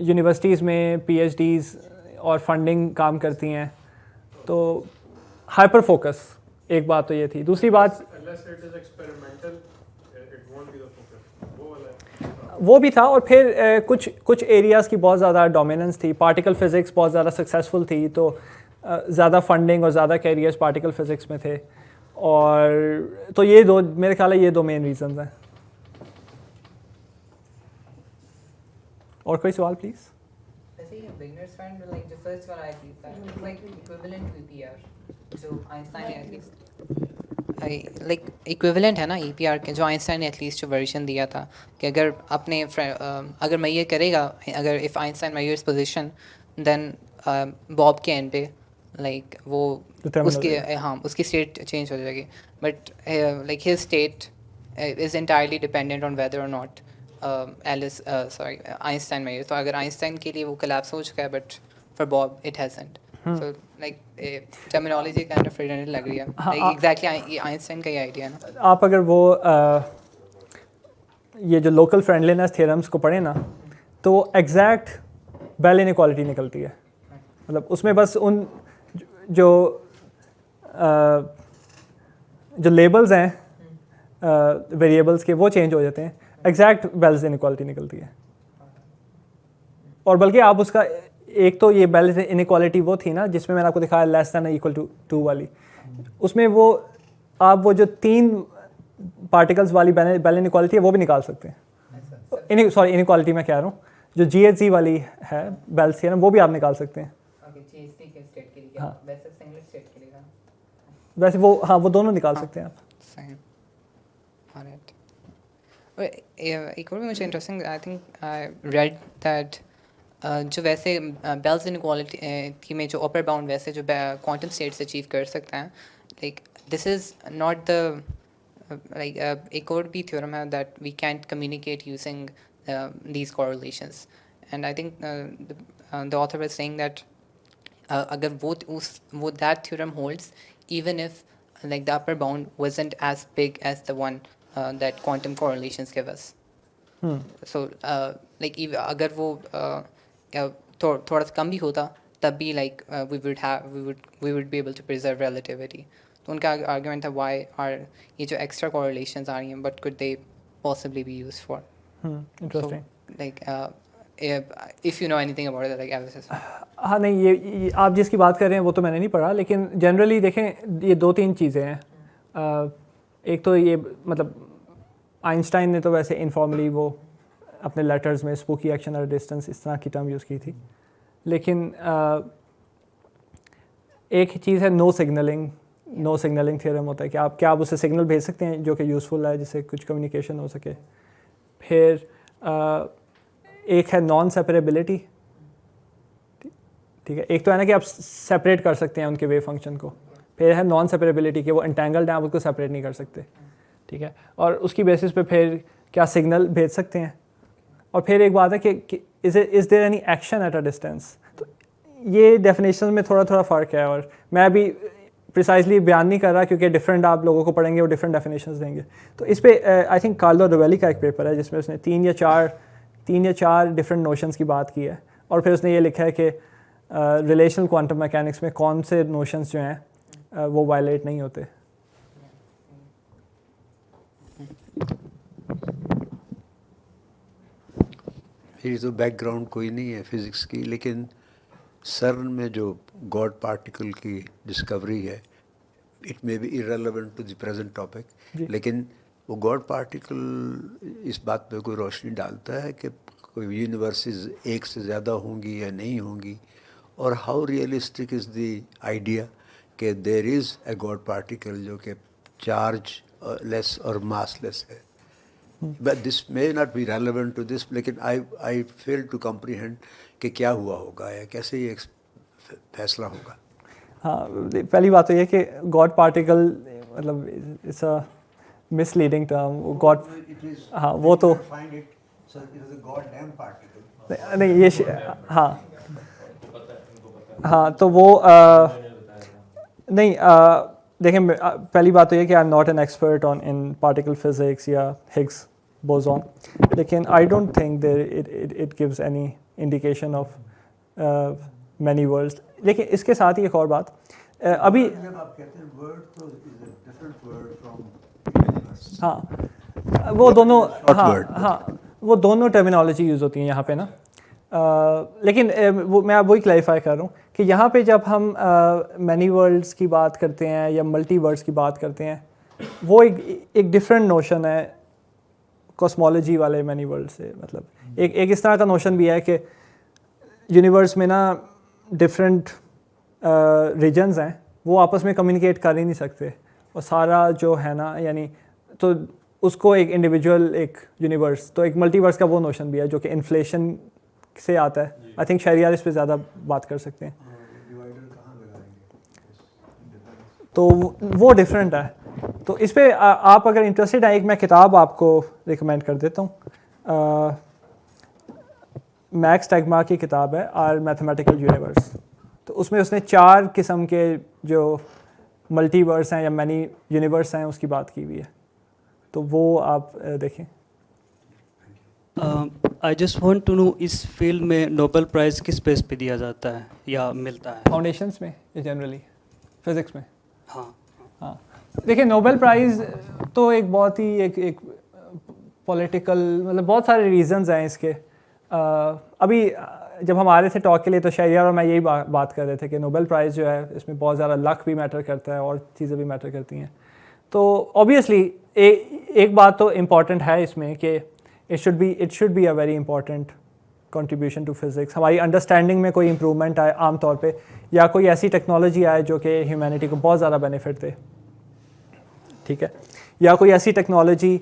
यूनिवर्सिटीज़ में PhDs और फंडिंग काम करती हैं, तो हाइपर फोकस, एक बात तो ये थी। दूसरी बात वो भी था, और फिर कुछ एरियाज़ की बहुत ज़्यादा डोमिनेंस थी। पार्टिकल फ़िज़िक्स बहुत ज़्यादा सक्सेसफुल थी, तो ज़्यादा फंडिंग और ज़्यादा कैरियर्स पार्टिकल फ़िज़िक्स में थे, और तो ये दो, मेरे ख्याल है ये दो मेन रीजंस हैं। और कोई सवाल प्लीज़? वैसे ये बिगिनर्स फ्रेंड लाइक जो फर्स्ट वाला आई था लाइक इक्विवेलेंट टू ईपीआर जो आइंस्टाइन ने एटलीस्ट लाइक इक्विवेलेंट है ना ईपीआर के, जो आइंस्टाइन ने एटलीस्ट जो वर्जन दिया था कि अगर अपने अगर मैं ये करेगा, अगर इफ़ Einstein measures position then Bob के एंड पे लाइक वो उसकी हाँ उसकी स्टेट चेंज हो जाएगी, but like his state is entirely dependent on whether और नॉट आइंस्टाइन में। तो अगर आइंस्टाइन के लिए वो कोलैप्स हो चुका है, but for Bob it hasn't, so like terminology kind of redundant लग रही है। लाइक एग्जैक्टली आइंस्टाइन का ही आइडिया है ना। आप अगर वो ये जो लोकल फ्रेंडलीनेस थ्योरम्स को पढ़ें ना, तो वो एग्जैक्ट बेल इनइक्वालिटी निकलती है। मतलब उसमें बस उन जो लेबल्स हैं वेरिएबल्स के वो चेंज हो जाते हैं, एग्जैक्ट बेल्स इनइक्वालिटी निकलती है। और बल्कि आप उसका एक तो ये बेल्स इनइक्वालिटी वो थी ना जिसमें मैंने आपको दिखाया लेस दैन इक्वल टू 2 वाली, उसमें वो आप वो जो 3 पार्टिकल्स वाली बेल इनइक्वालिटी है वो भी निकाल सकते हैं। सॉरी इनइक्वालिटी मैं कह रहा हूँ, जो GHZ वाली है बेल्स थ्योरम वो भी आप निकाल सकते हैं। हाँ वैसे वो हाँ वो दोनों निकाल सकते हैं आप। एक और भी मुझे interesting I think I read that जो वैसे बेल्स इनइक्वालिटी में जो अपर बाउंड वैसे जो क्वांटम स्टेट्स अचीव कर सकते हैं, like this is not the like एक और भी थ्योरम है that we can't communicate using these correlations, and I think the author was saying that अगर वो that theorem holds even if like the upper bound wasn't as big as the one that quantum correlations give us. So like अगर वो थोड़ा सा कम भी होता तब भी like we would be able to preserve relativity. तो उनका argument था why are ये जो extra correlations आ रही हैं but could they possibly be used for? Interesting. So, like if you know anything about it, like I was just हाँ नहीं ये आप जिसकी बात कर रहे हैं वो तो मैंने नहीं पढ़ा, लेकिन जनरली देखें ये 2-3 चीज़ें हैं। एक तो ये मतलब आइंस्टाइन ने तो वैसे इनफॉर्मली वो अपने लेटर्स में स्पूकी एक्शन और डिस्टेंस इस तरह की टर्म यूज़ की थी, लेकिन एक चीज़ है नो सिग्नलिंग थ्योरम होता है कि आप उससे सिग्नल भेज सकते हैं जो कि यूज़फुल है जिससे कुछ कम्युनिकेशन हो सके। फिर एक है नॉन सेपरेबिलिटी, ठीक है, एक तो है ना कि आप सेपरेट कर सकते हैं उनके वेव फंक्शन को, फिर है नॉन सेपरेबिलिटी कि वो इंटेंगल्ड हैं आप उसको सेपरेट नहीं कर सकते, ठीक है, और उसकी बेसिस पे फिर क्या सिग्नल भेज सकते हैं। और फिर एक बात है कि is there any action at a distance, तो ये डेफिनेशन में थोड़ा फ़र्क है। और मैं अभी प्रिसाइजली बयान नहीं कर रहा क्योंकि डिफरेंट आप लोगों को पढ़ेंगे वो डिफरेंट डेफिनेशंस देंगे। तो इस पे आई थिंक कार्लो रोवेली का एक पेपर है जिसमें उसने तीन या चार डिफरेंट नोशंस की बात की है और फिर उसने ये लिखा है कि रिलेशनल क्वांटम मैकेनिक्स में कौन से नोशंस जो हैं वो वायलेट नहीं होते। मेरी तो बैकग्राउंड कोई नहीं है फिज़िक्स की, लेकिन सर्न में जो गॉड पार्टिकल की डिस्कवरी है, it may be irrelevant to the present topic, लेकिन वो गॉड पार्टिकल इस बात पे कोई रोशनी डालता है कि कोई यूनिवर्सेस एक से ज़्यादा होंगी या नहीं होंगी, और how realistic is the idea कि there is a God particle जो कि चार्ज लेस और मासलेस है। But this may not be relevant to this, लेकिन I fail to comprehend कि क्या हुआ होगा या कैसे ये फैसला होगा। हाँ, पहली बात तो ये कि गॉड पार्टिकल मतलब it's a misleading term. God, हाँ वो तो नहीं ये हाँ तो वो नहीं देखें, पहली बात तो ये कि I am not an expert on in particle physics या हिग्स बोसॉन, लेकिन I don't think there it gives any indication of many words. लेकिन इसके साथ ही एक और बात अभी जब आप कहते हैं वर्ड तो is a different word from universe. हाँ वो दोनों हाँ वो दोनों टर्मिनोलॉजी यूज़ होती हैं यहाँ पे ना। लेकिन वो मैं वही क्लैरिफाई कर रहा हूँ कि यहाँ पे जब हम मैनी वर्ल्ड्स की बात करते हैं या मल्टी वर्ल्ड्स की बात करते हैं, वो एक डिफरेंट नोशन है कॉस्मोलॉजी वाले मैनी वर्ल्ड से। मतलब एक इस तरह का नोशन भी है कि यूनिवर्स में ना डिफरेंट रीजन्स हैं, वो आपस में कम्युनिकेट कर ही नहीं सकते, और सारा जो है ना यानी तो उसको एक इंडिविजुअल एक यूनिवर्स, तो एक मल्टीवर्स का वो नोशन भी है जो कि इन्फ्लेशन से आता है। आई थिंक शहरियार इस पे ज़्यादा बात कर सकते हैं। तो वो डिफरेंट है। तो इस पे आप अगर इंटरेस्टेड हैं, एक मैं किताब आपको रिकमेंड कर देता हूँ। मैक्स टैगमार की किताब है आर मैथमेटिकल यूनिवर्स। तो उसमें उसने 4 किस्म के जो मल्टीवर्स हैं या मैनी यूनिवर्स हैं उसकी बात की हुई है, तो वो आप देखें। I just want to know इस फील्ड में नोबेल प्राइज़ किस बेस पे दिया जाता है या मिलता है? फाउंडेशंस में जनरली, फिज़िक्स में। हाँ देखिए नोबेल प्राइज़ तो एक बहुत ही एक पॉलिटिकल मतलब बहुत सारे रीजंस हैं इसके। अभी जब हम आ रहे थे टॉक के लिए तो शहरियार और मैं यही बात कर रहे थे कि नोबेल प्राइज़ जो है इसमें बहुत ज़्यादा लक भी मैटर करता है और चीज़ें भी मैटर करती हैं। तो ऑब्वियसली एक बात तो इम्पॉर्टेंट है इसमें कि it should be a very important contribution to physics. हमारी अंडरस्टैंडिंग में कोई इम्प्रूवमेंट आए आम तौर पे, या कोई ऐसी टेक्नोलॉजी आए जो कि ह्यूमैनिटी को बहुत ज़्यादा बेनिफिट दे, ठीक है, या कोई ऐसी टेक्नोलॉजी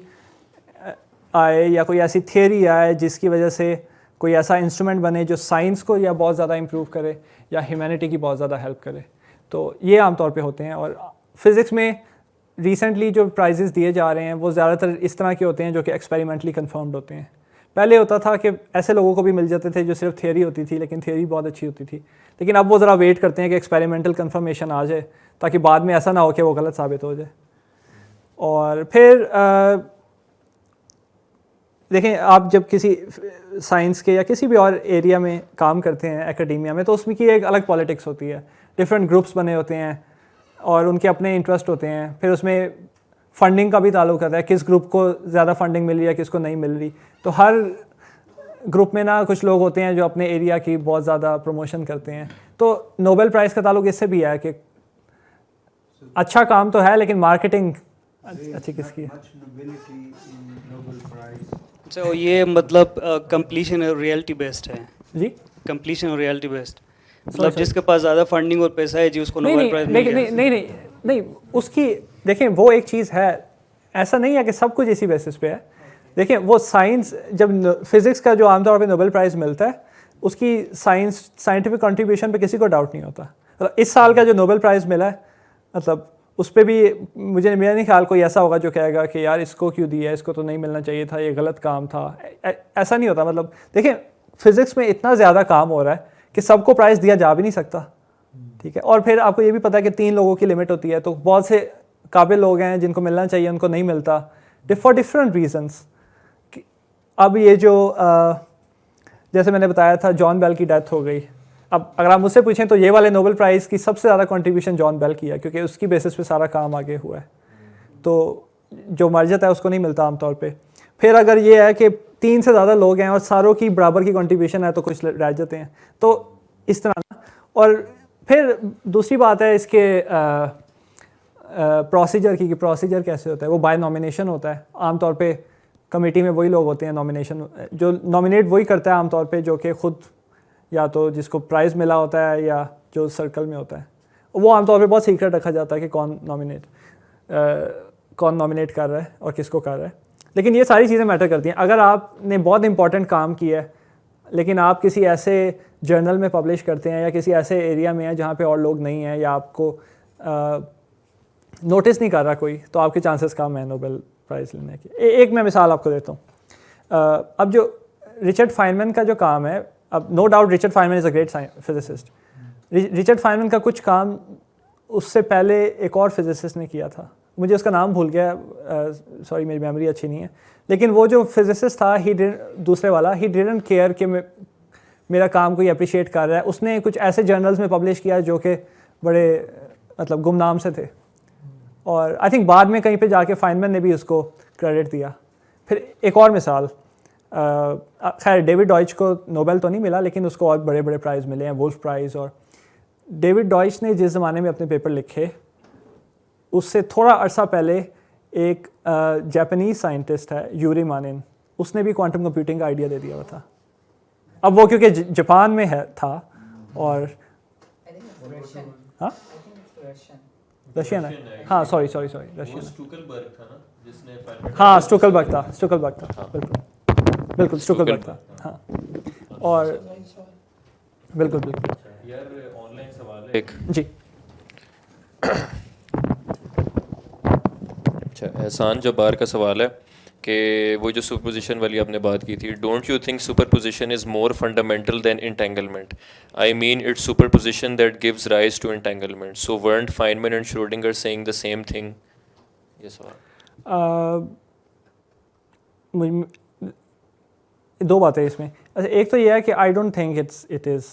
आए या कोई ऐसी थियरी आए जिसकी वजह से कोई ऐसा इंस्ट्रूमेंट बने जो साइंस को या बहुत ज़्यादा इम्प्रूव करे या ह्यूमैनिटी की बहुत ज़्यादा हेल्प करे। तो ये आम तौर पे होते हैं। और फिज़िक्स में रिसेंटली जो प्राइजेस दिए जा रहे हैं वो ज़्यादातर इस तरह के होते हैं जो कि एक्सपेरिमेंटली कंफर्म्ड होते हैं। पहले होता था कि ऐसे लोगों को भी मिल जाते थे जो सिर्फ थियरी होती थी, लेकिन थियरी बहुत अच्छी होती थी, लेकिन अब वो ज़रा वेट करते हैं कि एक्सपेरिमेंटल कंफर्मेशन आ जाए ताकि बाद में ऐसा ना हो कि वो गलत साबित हो जाए। और फिर देखें, आप जब किसी साइंस के या किसी भी और एरिया में काम करते हैं एकेडेमिया में, तो उसमें की एक अलग पॉलिटिक्स होती है, डिफरेंट ग्रुप्स बने होते हैं और उनके अपने इंटरेस्ट होते हैं। फिर उसमें फंडिंग का भी ताल्लुक आता है, किस ग्रुप को ज़्यादा फंडिंग मिल रही है, किसको नहीं मिल रही। तो हर ग्रुप में ना कुछ लोग होते हैं जो अपने एरिया की बहुत ज़्यादा प्रमोशन करते हैं। तो नोबेल प्राइज़ का ताल्लुक इससे भी है कि अच्छा काम तो है लेकिन मार्केटिंग अच्छी किसकी है। तो ये मतलब कंप्लीशन और रियलिटी बेस्ड है जी, कंप्लीशन और रियलिटी बेस्ड, मतलब जिसके पास ज़्यादा फंडिंग और पैसा है जी उसको नोबेल प्राइज़ मिल गया। नहीं, उसकी देखें वो एक चीज़ है, ऐसा नहीं है कि सब कुछ इसी बेसिस पे है। देखें वो साइंस, जब फिज़िक्स का जो आमतौर पे नोबेल प्राइज़ मिलता है उसकी साइंटिफिक कंट्रीब्यूशन पे किसी को डाउट नहीं होता। मतलब इस साल का जो नोबेल प्राइज़ मिला है, मतलब उस पर भी मेरा नहीं ख्याल कोई ऐसा होगा जो कहेगा कि यार इसको क्यों दिया, इसको तो नहीं मिलना चाहिए था, ये गलत काम था। ऐसा नहीं होता। मतलब देखें फिज़िक्स में इतना ज़्यादा काम हो रहा है कि सबको प्राइज़ दिया जा भी नहीं सकता, ठीक है। और फिर आपको ये भी पता है कि 3 लोगों की लिमिट होती है, तो बहुत से काबिल लोग हैं जिनको मिलना चाहिए, उनको नहीं मिलता फॉर डिफरेंट रीजंस। अब ये जो जैसे मैंने बताया था जॉन बेल की डेथ हो गई। अब अगर आप मुझसे पूछें तो ये वाले नोबेल प्राइज़ की सबसे ज़्यादा कंट्रीब्यूशन जॉन बेल की है, क्योंकि उसकी बेसिस पे सारा काम आगे हुआ है। तो जो मर जाता है उसको नहीं मिलता आमतौर पे। फिर अगर ये है कि 3 से ज़्यादा लोग हैं और सारों की बराबर की कंट्रीब्यूशन है तो कुछ रह जाते हैं, तो इस तरह ना। और फिर दूसरी बात है इसके प्रोसीजर की, प्रोसीजर कैसे होता है। वो बाय नॉमिनेशन होता है आमतौर पे। कमेटी में वही लोग होते हैं नॉमिनेशन जो नॉमिनेट वही करता है आमतौर पे, जो कि खुद या तो जिसको प्राइज़ मिला होता है या जो सर्कल में होता है। वो आमतौर पे बहुत सीक्रेट रखा जाता है कि कौन नॉमिनेट कर रहा है और किसको कर रहा है। लेकिन ये सारी चीज़ें मैटर करती हैं। अगर आपने बहुत इंपॉर्टेंट काम किया है लेकिन आप किसी ऐसे जर्नल में पब्लिश करते हैं या किसी ऐसे एरिया में है जहाँ पे और लोग नहीं हैं या आपको नोटिस नहीं कर रहा कोई, तो आपके चांसेस कम है नोबेल प्राइज़ लेने की। एक मैं मिसाल आपको देता हूँ। अब जो रिचर्ड फाइनमैन का जो काम है, अब no doubt Richard Feynman is a great physicist. Richard Feynman का कुछ काम उससे पहले एक और फिजिसिस्ट ने किया था, मुझे उसका नाम भूल गया, सॉरी मेरी मेमोरी अच्छी नहीं है। लेकिन वो जो फिजिसिस्ट था दूसरे वाला, ही डिडंट केयर कि मेरा काम कोई अप्रिशिएट कर रहा है। उसने कुछ ऐसे जर्नल्स में पब्लिश किया जो कि बड़े मतलब गुमनाम से थे, और आई थिंक बाद में कहीं पे जाके फाइनमैन ने भी उसको क्रेडिट दिया। फिर एक और मिसाल, खैर डेविड डॉइच को नोबेल तो नहीं मिला लेकिन उसको और बड़े बड़े प्राइज़ मिले हैं, वुल्फ प्राइज़। और डेविड डॉइच ने जिस ज़माने में अपने पेपर लिखे उससे थोड़ा अरसा पहले एक जापानीज़ साइंटिस्ट है यूरी मानिन, उसने भी क्वांटम कंप्यूटिंग का आइडिया दे दिया हुआ था। अब वो क्योंकि जापान में है था और हाँ रशियन है, हाँ सॉरी रशियन है, हाँ स्टुकलबर्ग था बिल्कुल स्टुकलबर्ग था, हाँ। और बिल्कुल यार ऑनलाइन सवाल है एक जी। अच्छा, एहसान जब्बार का सवाल है कि वो जो सुपरपोजिशन वाली आपने बात की थी, don't you think superposition is more fundamental than entanglement? I mean it's superposition that gives rise to entanglement. So weren't Feynman and Schrödinger saying the same thing? ये सवाल। दो बातें इसमें। अच्छा, एक तो यह है कि I don't think it is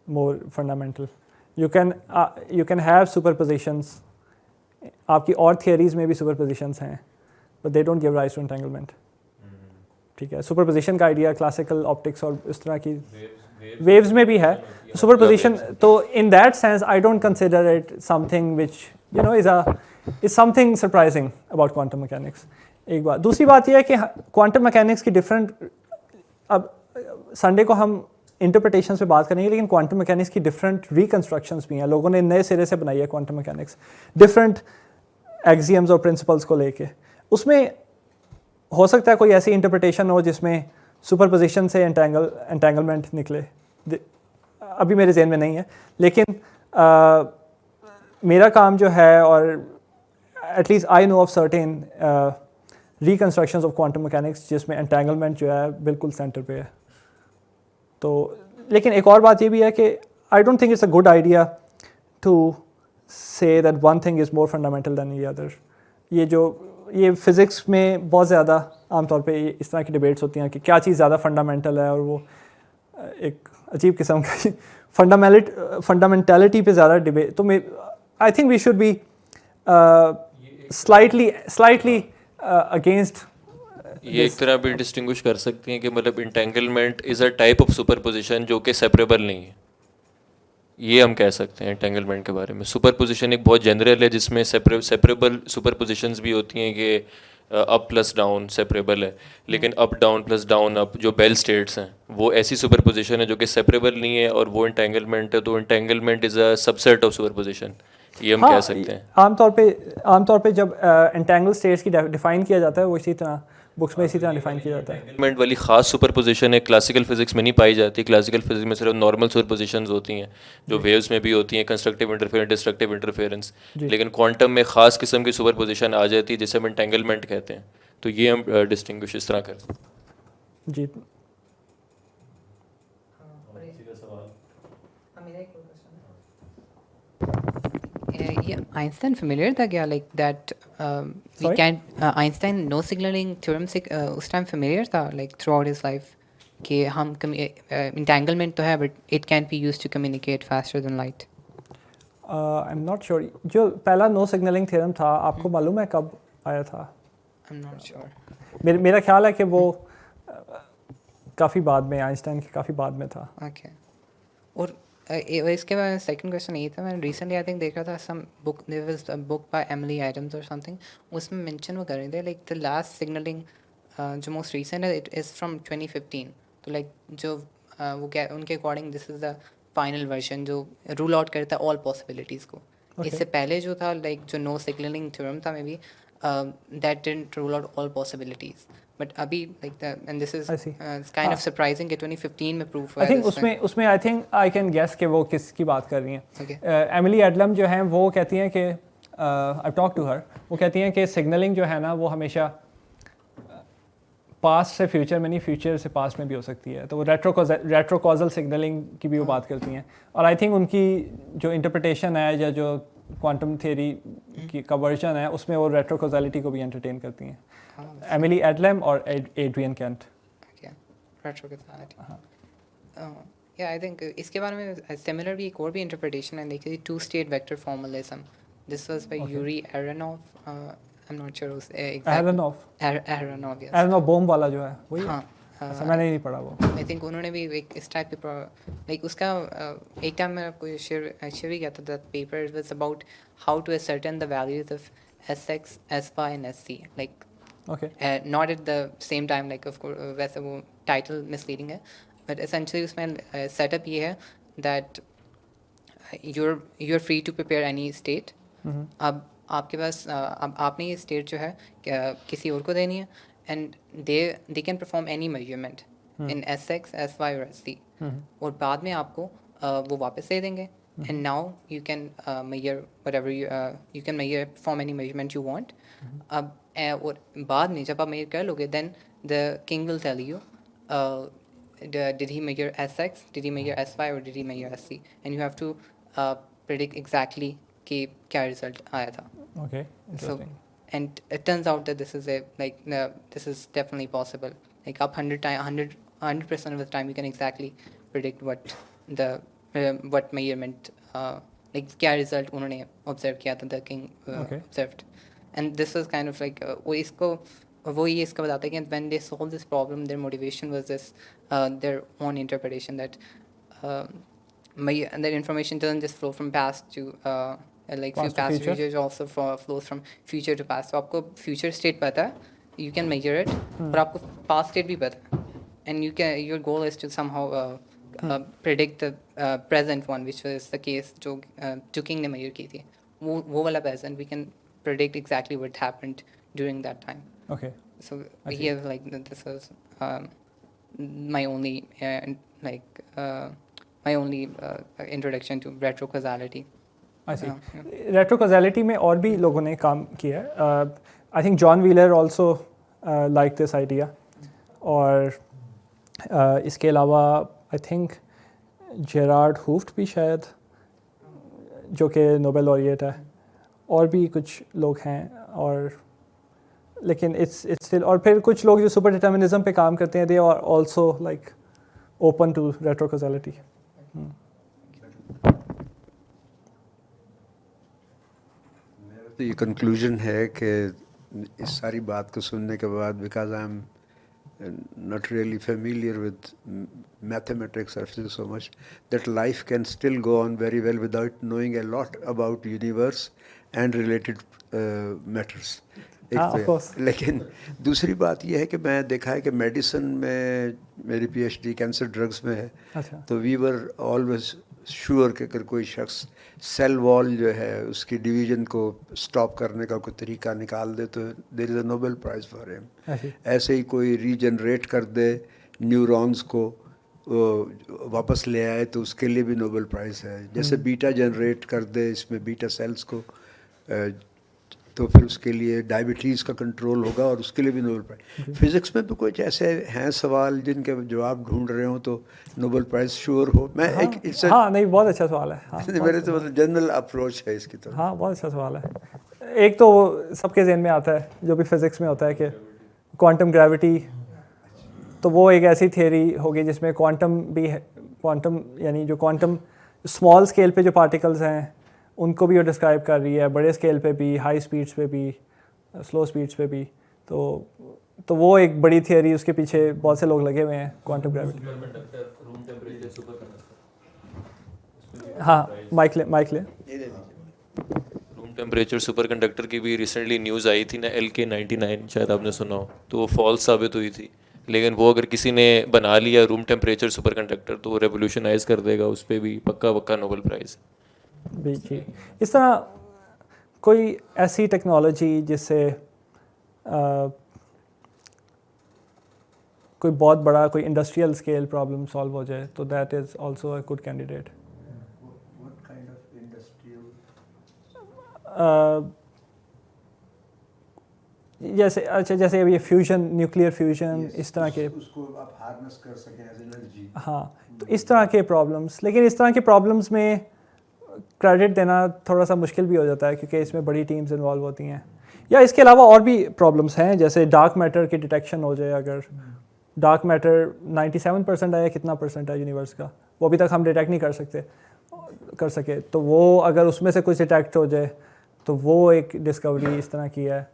more fundamental. You can have superpositions, आपकी और थियरीज़ में भी सुपरपोजिशंस हैं, but they don't give rise to entanglement. ठीक है, सुपरपोजिशन का आइडिया क्लासिकल ऑप्टिक्स और इस तरह की वेव्स में भी है सुपरपोजिशन। तो in that sense I don't consider it something which you know is something surprising about quantum mechanics. एक बात। दूसरी बात यह है कि क्वांटम मैकेनिक्स की डिफरेंट, अब संडे को हम इंटरप्रिटेशन पे बात करेंगे, लेकिन क्वांटम मैकेनिक्स की डिफरेंट रिकन्स्ट्रक्शंस भी हैं। लोगों ने नए सिरे से बनाई है क्वांटम मैकेनिक्स डिफरेंट एक्सियम्स और प्रिंसिपल्स को लेके। उसमें हो सकता है कोई ऐसी इंटरप्रिटेशन हो जिसमें सुपरपोजिशन से एंटेंगलमेंट निकले, अभी मेरे जहन में नहीं है। लेकिन मेरा काम जो है, और at least I know of certain reconstructions of quantum mechanics जिसमें एंटेंगलमेंट जो है बिल्कुल सेंटर पे है। तो लेकिन एक और बात ये भी है कि I don't think it's a good idea to say that one thing is more fundamental than the other. ये फिज़िक्स में बहुत ज़्यादा आमतौर पे इस तरह की डिबेट्स होती हैं कि क्या चीज़ ज़्यादा फंडामेंटल है, और वो एक अजीब किस्म का फंडामेंटलिटी पे ज़्यादा डिबेट। तो I think we should be slightly against. ये एक तरह भी डिस्टिंग्विश कर सकते हैं कि मतलब entanglement is a type of superposition जो कि सेपरेबल नहीं है, ये हम कह सकते हैं इंटेंगलमेंट के बारे में। सुपरपोजिशन एक बहुत जनरल है जिसमें सेपरेबल सुपरपोजिशंस भी होती हैं कि अप प्लस डाउन सेपरेबल है, लेकिन up down plus down up जो बेल स्टेट्स हैं वो ऐसी सुपरपोजिशन है जो कि सेपरेबल नहीं है, और वो इंटेंगलमेंट है। तो entanglement is a subset of superposition, ये हम कह सकते हैं। आमतौर पे जब एंटेंगल स्टेट्स की डिफाइन किया जाता है वो इसी तरह बुक्स में इसी तरह डिफाइन किया जाता है। एंटेंगलमेंट वाली खास सुपरपोजिशन है क्लासिकल फिजिक्स में नहीं पाई जाती। क्लासिकल फिजिक्स में सिर्फ नॉर्मल सुपरपोजिशंस होती हैं जो वेव्स में भी होती हैं, कंस्ट्रक्टिव इंटरफेरेंस, डिस्ट्रक्टिव इंटरफेरेंस। लेकिन क्वांटम में खास किस्म की सुपरपोजिशन आ जाती है जिसे हम एंटेंगलमेंट कहते हैं। तो ये हम डिस्टिंग्विश इस तरह करते हैं। जी। ये आइंस्टाइन familiar था क्या, like that we Sorry? can Einstein no signaling theorem से उस टाइम familiar था like throughout his life कि हम entanglement तो है but it can be used to communicate faster than light. I am not sure जो पहला नो सिग्नलिंग थ्योरम था आपको मालूम है कब आया था? I'm not sure. मेरा ख्याल है कि वो काफ़ी बाद में, आइंस्टाइन के काफ़ी बाद में था. Okay. और इसके बाद सेकंड क्वेश्चन यही था, मैंने रिसेंटली आई थिंक देख रहा था some book, there was a book by Emily Adams और समथिंग, उसमें मेंशन वो कर रहे थे लाइक द लास्ट सिग्नलिंग जो मोस्ट रीसेंट है इट इज़ फ्रॉम 2015. तो लाइक जो वो क्या उनके according this is the final version जो रूल आउट करता है ऑल पॉसिबिलिटीज़ को. इससे पहले जो था लाइक जो नो सिग्नलिंग थ्योरम था maybe that didn't rule out all possibilities. But अभी like and this is kind of surprising कि 2015 में प्रूफ हुआ. आई थिंक उसमें I think I can guess कि वो किसकी बात कर रही Okay. हैं. एमिली एडलम जो हैं वो कहती हैं कि आई टॉक टू हर, वो कहती हैं कि सिग्नलिंग जो है ना वो हमेशा पास्ट से फ्यूचर में नहीं, फ्यूचर से पास्ट में भी हो सकती है. तो वो रेट्रोकॉजल सिग्नलिंग की भी वो बात करती हैं. और आई थिंक उनकी जो इंटरप्रिटेशन है या जो क्वांटम थियरी की का वर्जन है उसमें वो रेट्रोकॉजलिटी को भी एंटरटेन करती हैं. एमिली एडलम और एड्रियन केंट. आई थिंक इसके बारे में सिमिलर भी एक और भी इंटरप्रिटेशन है देखिए, two state vector formalism. This was by Yuri Aharonov. I am not sure उस एरोनोव एरोनोव बॉम्ब वाला जो है वही. हाँ, मैंने नहीं पढ़ा वो. आई थिंक उन्होंने भी एक इस टाइप के लाइक उसका एक टाइम मैं आपको शेयर भी किया था. That paper it was about how to ascertain the values of Sx, Sy and Sc. Like not at the same time like of course वैसे वो टाइटल मिसलीडिंग है बट एसेंशियली उसमें सेटअप ये है that you're free to prepare any state. अब आपके पास अब आपने ये स्टेट जो है किसी और को देनी है and they can perform any measurement in Sx, Sy और Sc. और बाद में आपको वो वापस दे देंगे and now you can measure whatever you can measure, perform any measurement you want. अब और बाद में जब आप measure कर लोगे then the king will tell you did he measure Sx, did he measure Sy or did he measure Sc, and you have to predict exactly कि क्या result आया था. Okay, so interesting. and it turns out that this is this is definitely possible. Like up 100% of the time you can exactly predict what the what measurement like क्या result उन्होंने observe किया था, the king observed. And this was kind of like वो ये इसका बताता है कि when they solved this problem their motivation was this their own interpretation that that information doesn't just flow from past to like Past to past future. future also flows from future to past. So आपको future state पता है, you can measure it, और आपको past state भी पता है, and your goal is to somehow predict the present one, which was the case जो king ने measure की थी. वो वाला present we can predict exactly what happened during that time. Okay. So here like this was my only introduction to retrocausality. I see. Retrocausality में और भी लोगों ने काम किया है. I think John Wheeler also liked this idea. और इसके अलावा आई थिंक जेरार्ड हुफ्ट भी शायद जो कि नोबेल लॉरिएट है, और भी कुछ लोग हैं. और लेकिन इट्स स्टिल, और फिर कुछ लोग जो सुपर डिटर्मिनिज्म पे काम करते हैं they are also like open to retrocausality. मेरा तो ये कंक्लूजन है कि इस सारी बात को सुनने के बाद, because I am not really familiar with mathematics or physics so much, that life can still go on very well without knowing a lot about universe and related matters. of course. लेकिन दूसरी बात यह है कि मैं देखा है कि मेडिसिन में मेरी PhD कैंसर ड्रग्स में है. अच्छा. तो वी वर ऑलवेज श्योर कि अगर कोई शख्स सेल वॉल जो है उसकी डिवीजन को स्टॉप करने का कोई तरीका निकाल दे तो there is a Nobel prize for him. ऐसे ही कोई रीजनरेट कर दे न्यूरॉन्स को वापस ले आए तो उसके लिए भी नोबेल प्राइज़ है. जैसे बीटा जनरेट कर दे इसमें बीटा सेल्स को, तो फिर उसके लिए डायबिटीज़ का कंट्रोल होगा और उसके लिए भी नोबेल प्राइज़। फिज़िक्स में भी कुछ ऐसे हैं सवाल जिनके जवाब ढूंढ रहे हो तो नोबेल प्राइज़ श्योर हो। मैं एक हाँ नहीं, बहुत अच्छा सवाल है। हाँ, मेरे तो मतलब जनरल अप्रोच है इसकी तरफ। हाँ, बहुत अच्छा सवाल है। एक तो सबके जहन में आता है जो भी फिज़िक्स में होता है कि क्वांटम ग्रेविटी, तो वो एक ऐसी थियरी होगी जिसमें क्वांटम भी है, क्वांटम यानी जो क्वांटम स्मॉल स्केल पे जो पार्टिकल्स हैं उनको भी वो डिस्क्राइब कर रही है, बड़े स्केल पे भी, हाई स्पीड्स पे भी, स्लो स्पीड्स पे भी। तो वो एक बड़ी थियरी, उसके पीछे बहुत से लोग लगे हुए हैं क्वांटम ग्रेविटी। हाँ, माइक ले। रूम टेम्परेचर सुपर कंडक्टर की भी रिसेंटली न्यूज़ आई थी ना, LK99 शायद आपने सुना हो, तो वो फॉल्स साबित हुई थी। लेकिन वो अगर किसी ने बना लिया रूम टेम्परेचर सुपर कंडक्टर तो वो रेवोल्यूशनाइज कर देगा, उस पर भी पक्का नोबेल प्राइज़। जी, इस तरह कोई ऐसी टेक्नोलॉजी जिससे कोई बहुत बड़ा कोई इंडस्ट्रियल स्केल प्रॉब्लम सॉल्व हो जाए, तो that is also a good candidate. जैसे अभी फ्यूजन, न्यूक्लियर फ्यूजन, इस तरह के, उसको आप हार्नेस कर सकें एज एनर्जी। हाँ, तो इस तरह के प्रॉब्लम्स, लेकिन इस तरह के प्रॉब्लम्स में क्रेडिट देना थोड़ा सा मुश्किल भी हो जाता है क्योंकि इसमें बड़ी टीम्स इन्वॉल्व होती हैं। या इसके अलावा और भी प्रॉब्लम्स हैं, जैसे डार्क मैटर की डिटेक्शन हो जाए। अगर डार्क मैटर 97% है या कितना परसेंट है यूनिवर्स का, वो अभी तक हम डिटेक्ट नहीं कर सके, तो वो अगर उसमें से कुछ डिटेक्ट हो जाए तो वो एक डिस्कवरी इस तरह की है।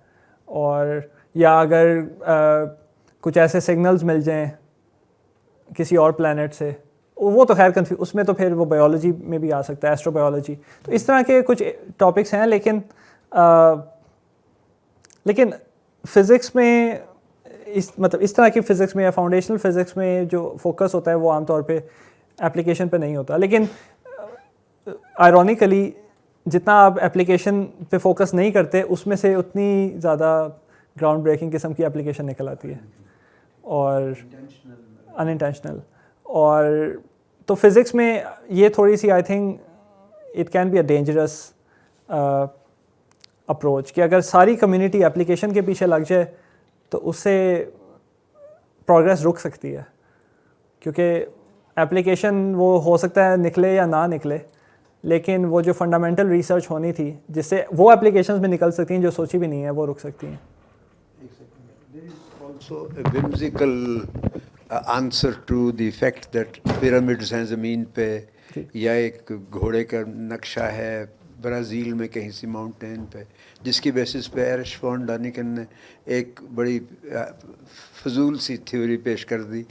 और या अगर कुछ ऐसे सिग्नल्स मिल जाएं किसी और प्लैनेट से, वो तो खैर उसमें तो फिर वो बायोलॉजी में भी आ सकता है, एस्ट्रोबायोलॉजी। तो इस तरह के कुछ टॉपिक्स हैं, लेकिन फ़िज़िक्स में इस तरह की फ़िज़िक्स में या फाउंडेशनल फ़िज़िक्स में जो फोकस होता है वो आमतौर पे एप्लीकेशन पे नहीं होता। लेकिन आयरॉनिकली जितना आप एप्लीकेशन पे फोकस नहीं करते, उसमें से उतनी ज़्यादा ग्राउंड ब्रेकिंग किस्म की एप्लीकेशन निकल आती है, और अनइंटेंशनल। और तो फिज़िक्स में ये थोड़ी सी, I think it can be a dangerous approach कि अगर सारी कम्युनिटी एप्लीकेशन के पीछे लग जाए तो उससे प्रोग्रेस रुक सकती है, क्योंकि एप्लीकेशन वो हो सकता है निकले या ना निकले, लेकिन वो जो फंडामेंटल रिसर्च होनी थी जिससे वो एप्लीकेशंस में निकल सकती हैं जो सोची भी नहीं है, वो रुक सकती हैं। Also a whimsical answer to the fact that pyramids हैं ज़मीन पे, या एक घोड़े का नक्शा है ब्राज़ील में कहीं सी माउंटेन पे, जिसकी बेसिस पे एरिश फॉन डानिकन ने एक बड़ी फजूल सी थ्योरी पेश कर दी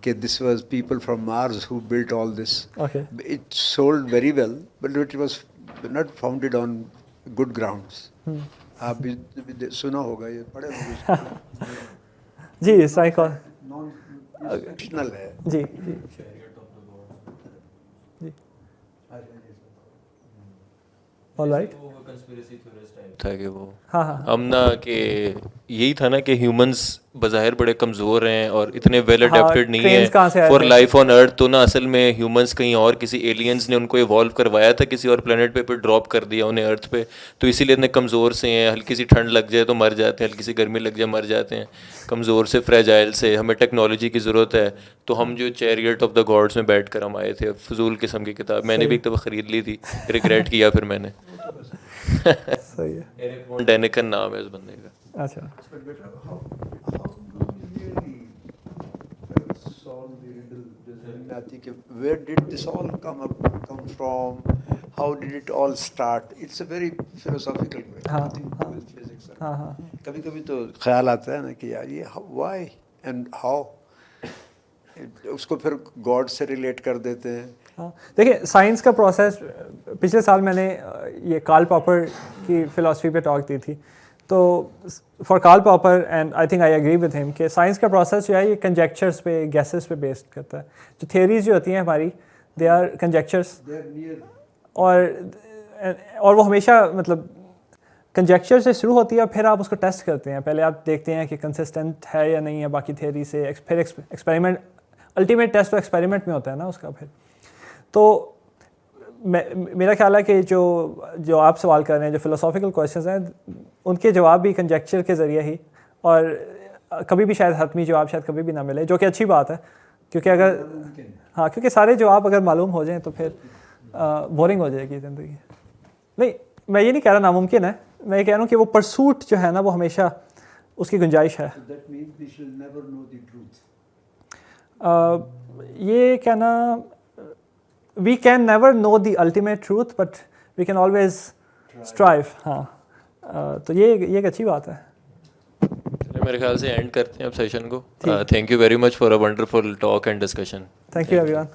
कि this was people from Mars who built all this. It sold very well but it was not founded on good grounds. आप भी सुना होगा, ये पढ़े होंगे। जी, साइको नॉन है। जी ऑलराइट था कि वो हाँ हम ना कि यही था ना कि ह्यूमंस बज़ाहिर बड़े कमज़ोर हैं और इतने वेल अडेप्टेड नहीं trains कहाँ से है आए फॉर थे? Life on earth. तो ना असल में ह्यूमंस कहीं और किसी एलियंस ने उनको इवॉल्व करवाया था किसी और प्लेनेट पे, फिर ड्रॉप कर दिया उन्हें अर्थ पे, तो इसीलिए इतने कमज़ोर से हैं। हल्की सी ठंड लग जाए तो मर जाते हैं, हल्की सी गर्मी लग जाए मर जाते हैं, कमज़ोर से, फ्रेजाइल से। हमें टेक्नोलॉजी की ज़रूरत है, तो हम जो चैरियट ऑफ द गॉड्स में बैठ कर हम आए थे। फजूल किस्म की किताब, मैंने भी एक दफ़ा ख़रीद ली थी, रिग्रेट किया फिर मैंने। सही है। एरिक वॉन डैनिकन नाम है उस बंदे का। अच्छा, Where did this all come from? How did it all start? It's a very philosophical question. हाँ, Nothing to do with physics. हाँ कभी-कभी तो ख्याल आता है ना कि यार ये why and how, उसको फिर गॉड से रिलेट कर देते हैं। हाँ, देखिए साइंस का प्रोसेस, पिछले साल मैंने ये कार्ल पॉपर की फ़िलासफ़ी पे टॉक दी थी। तो for Karl Popper, and I think I agree with him, कि साइंस का प्रोसेस जो है ये कंजेक्चर्स पे, गैसेस पे बेस्ड करता है। जो थियरीज जो होती हैं हमारी, दे आर कंजेक्चर्स, और वो हमेशा मतलब कंजेक्चर से शुरू होती है, फिर आप उसको टेस्ट करते हैं। पहले आप देखते हैं कि कंसिस्टेंट है या नहीं है बाकी थियरी से, फिर एक्सपेरिमेंट, अल्टीमेट टेस्ट तो एक्सपेरिमेंट में होता है ना उसका। फिर तो मेरा ख्याल है कि जो आप सवाल कर रहे हैं, जो फ़िलोसॉफिकल क्वेश्चंस हैं, उनके जवाब भी कंजेक्चर के ज़रिए ही, और कभी भी शायद हतमी जवाब शायद कभी भी ना मिले, जो कि अच्छी बात है, क्योंकि अगर क्योंकि सारे जवाब अगर मालूम हो जाएं तो फिर बोरिंग हो जाएगी ज़िंदगी। नहीं, मैं ये नहीं कह रहा नामुमकिन है, मैं ये कह रहा हूँ कि वो परसूट जो है ना, वो हमेशा उसकी गुंजाइश है। ये कहना, we can never know the ultimate truth but we can always strive. हाँ, तो ये एक अच्छी बात है। मेरे ख्याल से एंड करते हैं अब सेशन को। Thank you very much for a wonderful talk and discussion. Thank you everyone.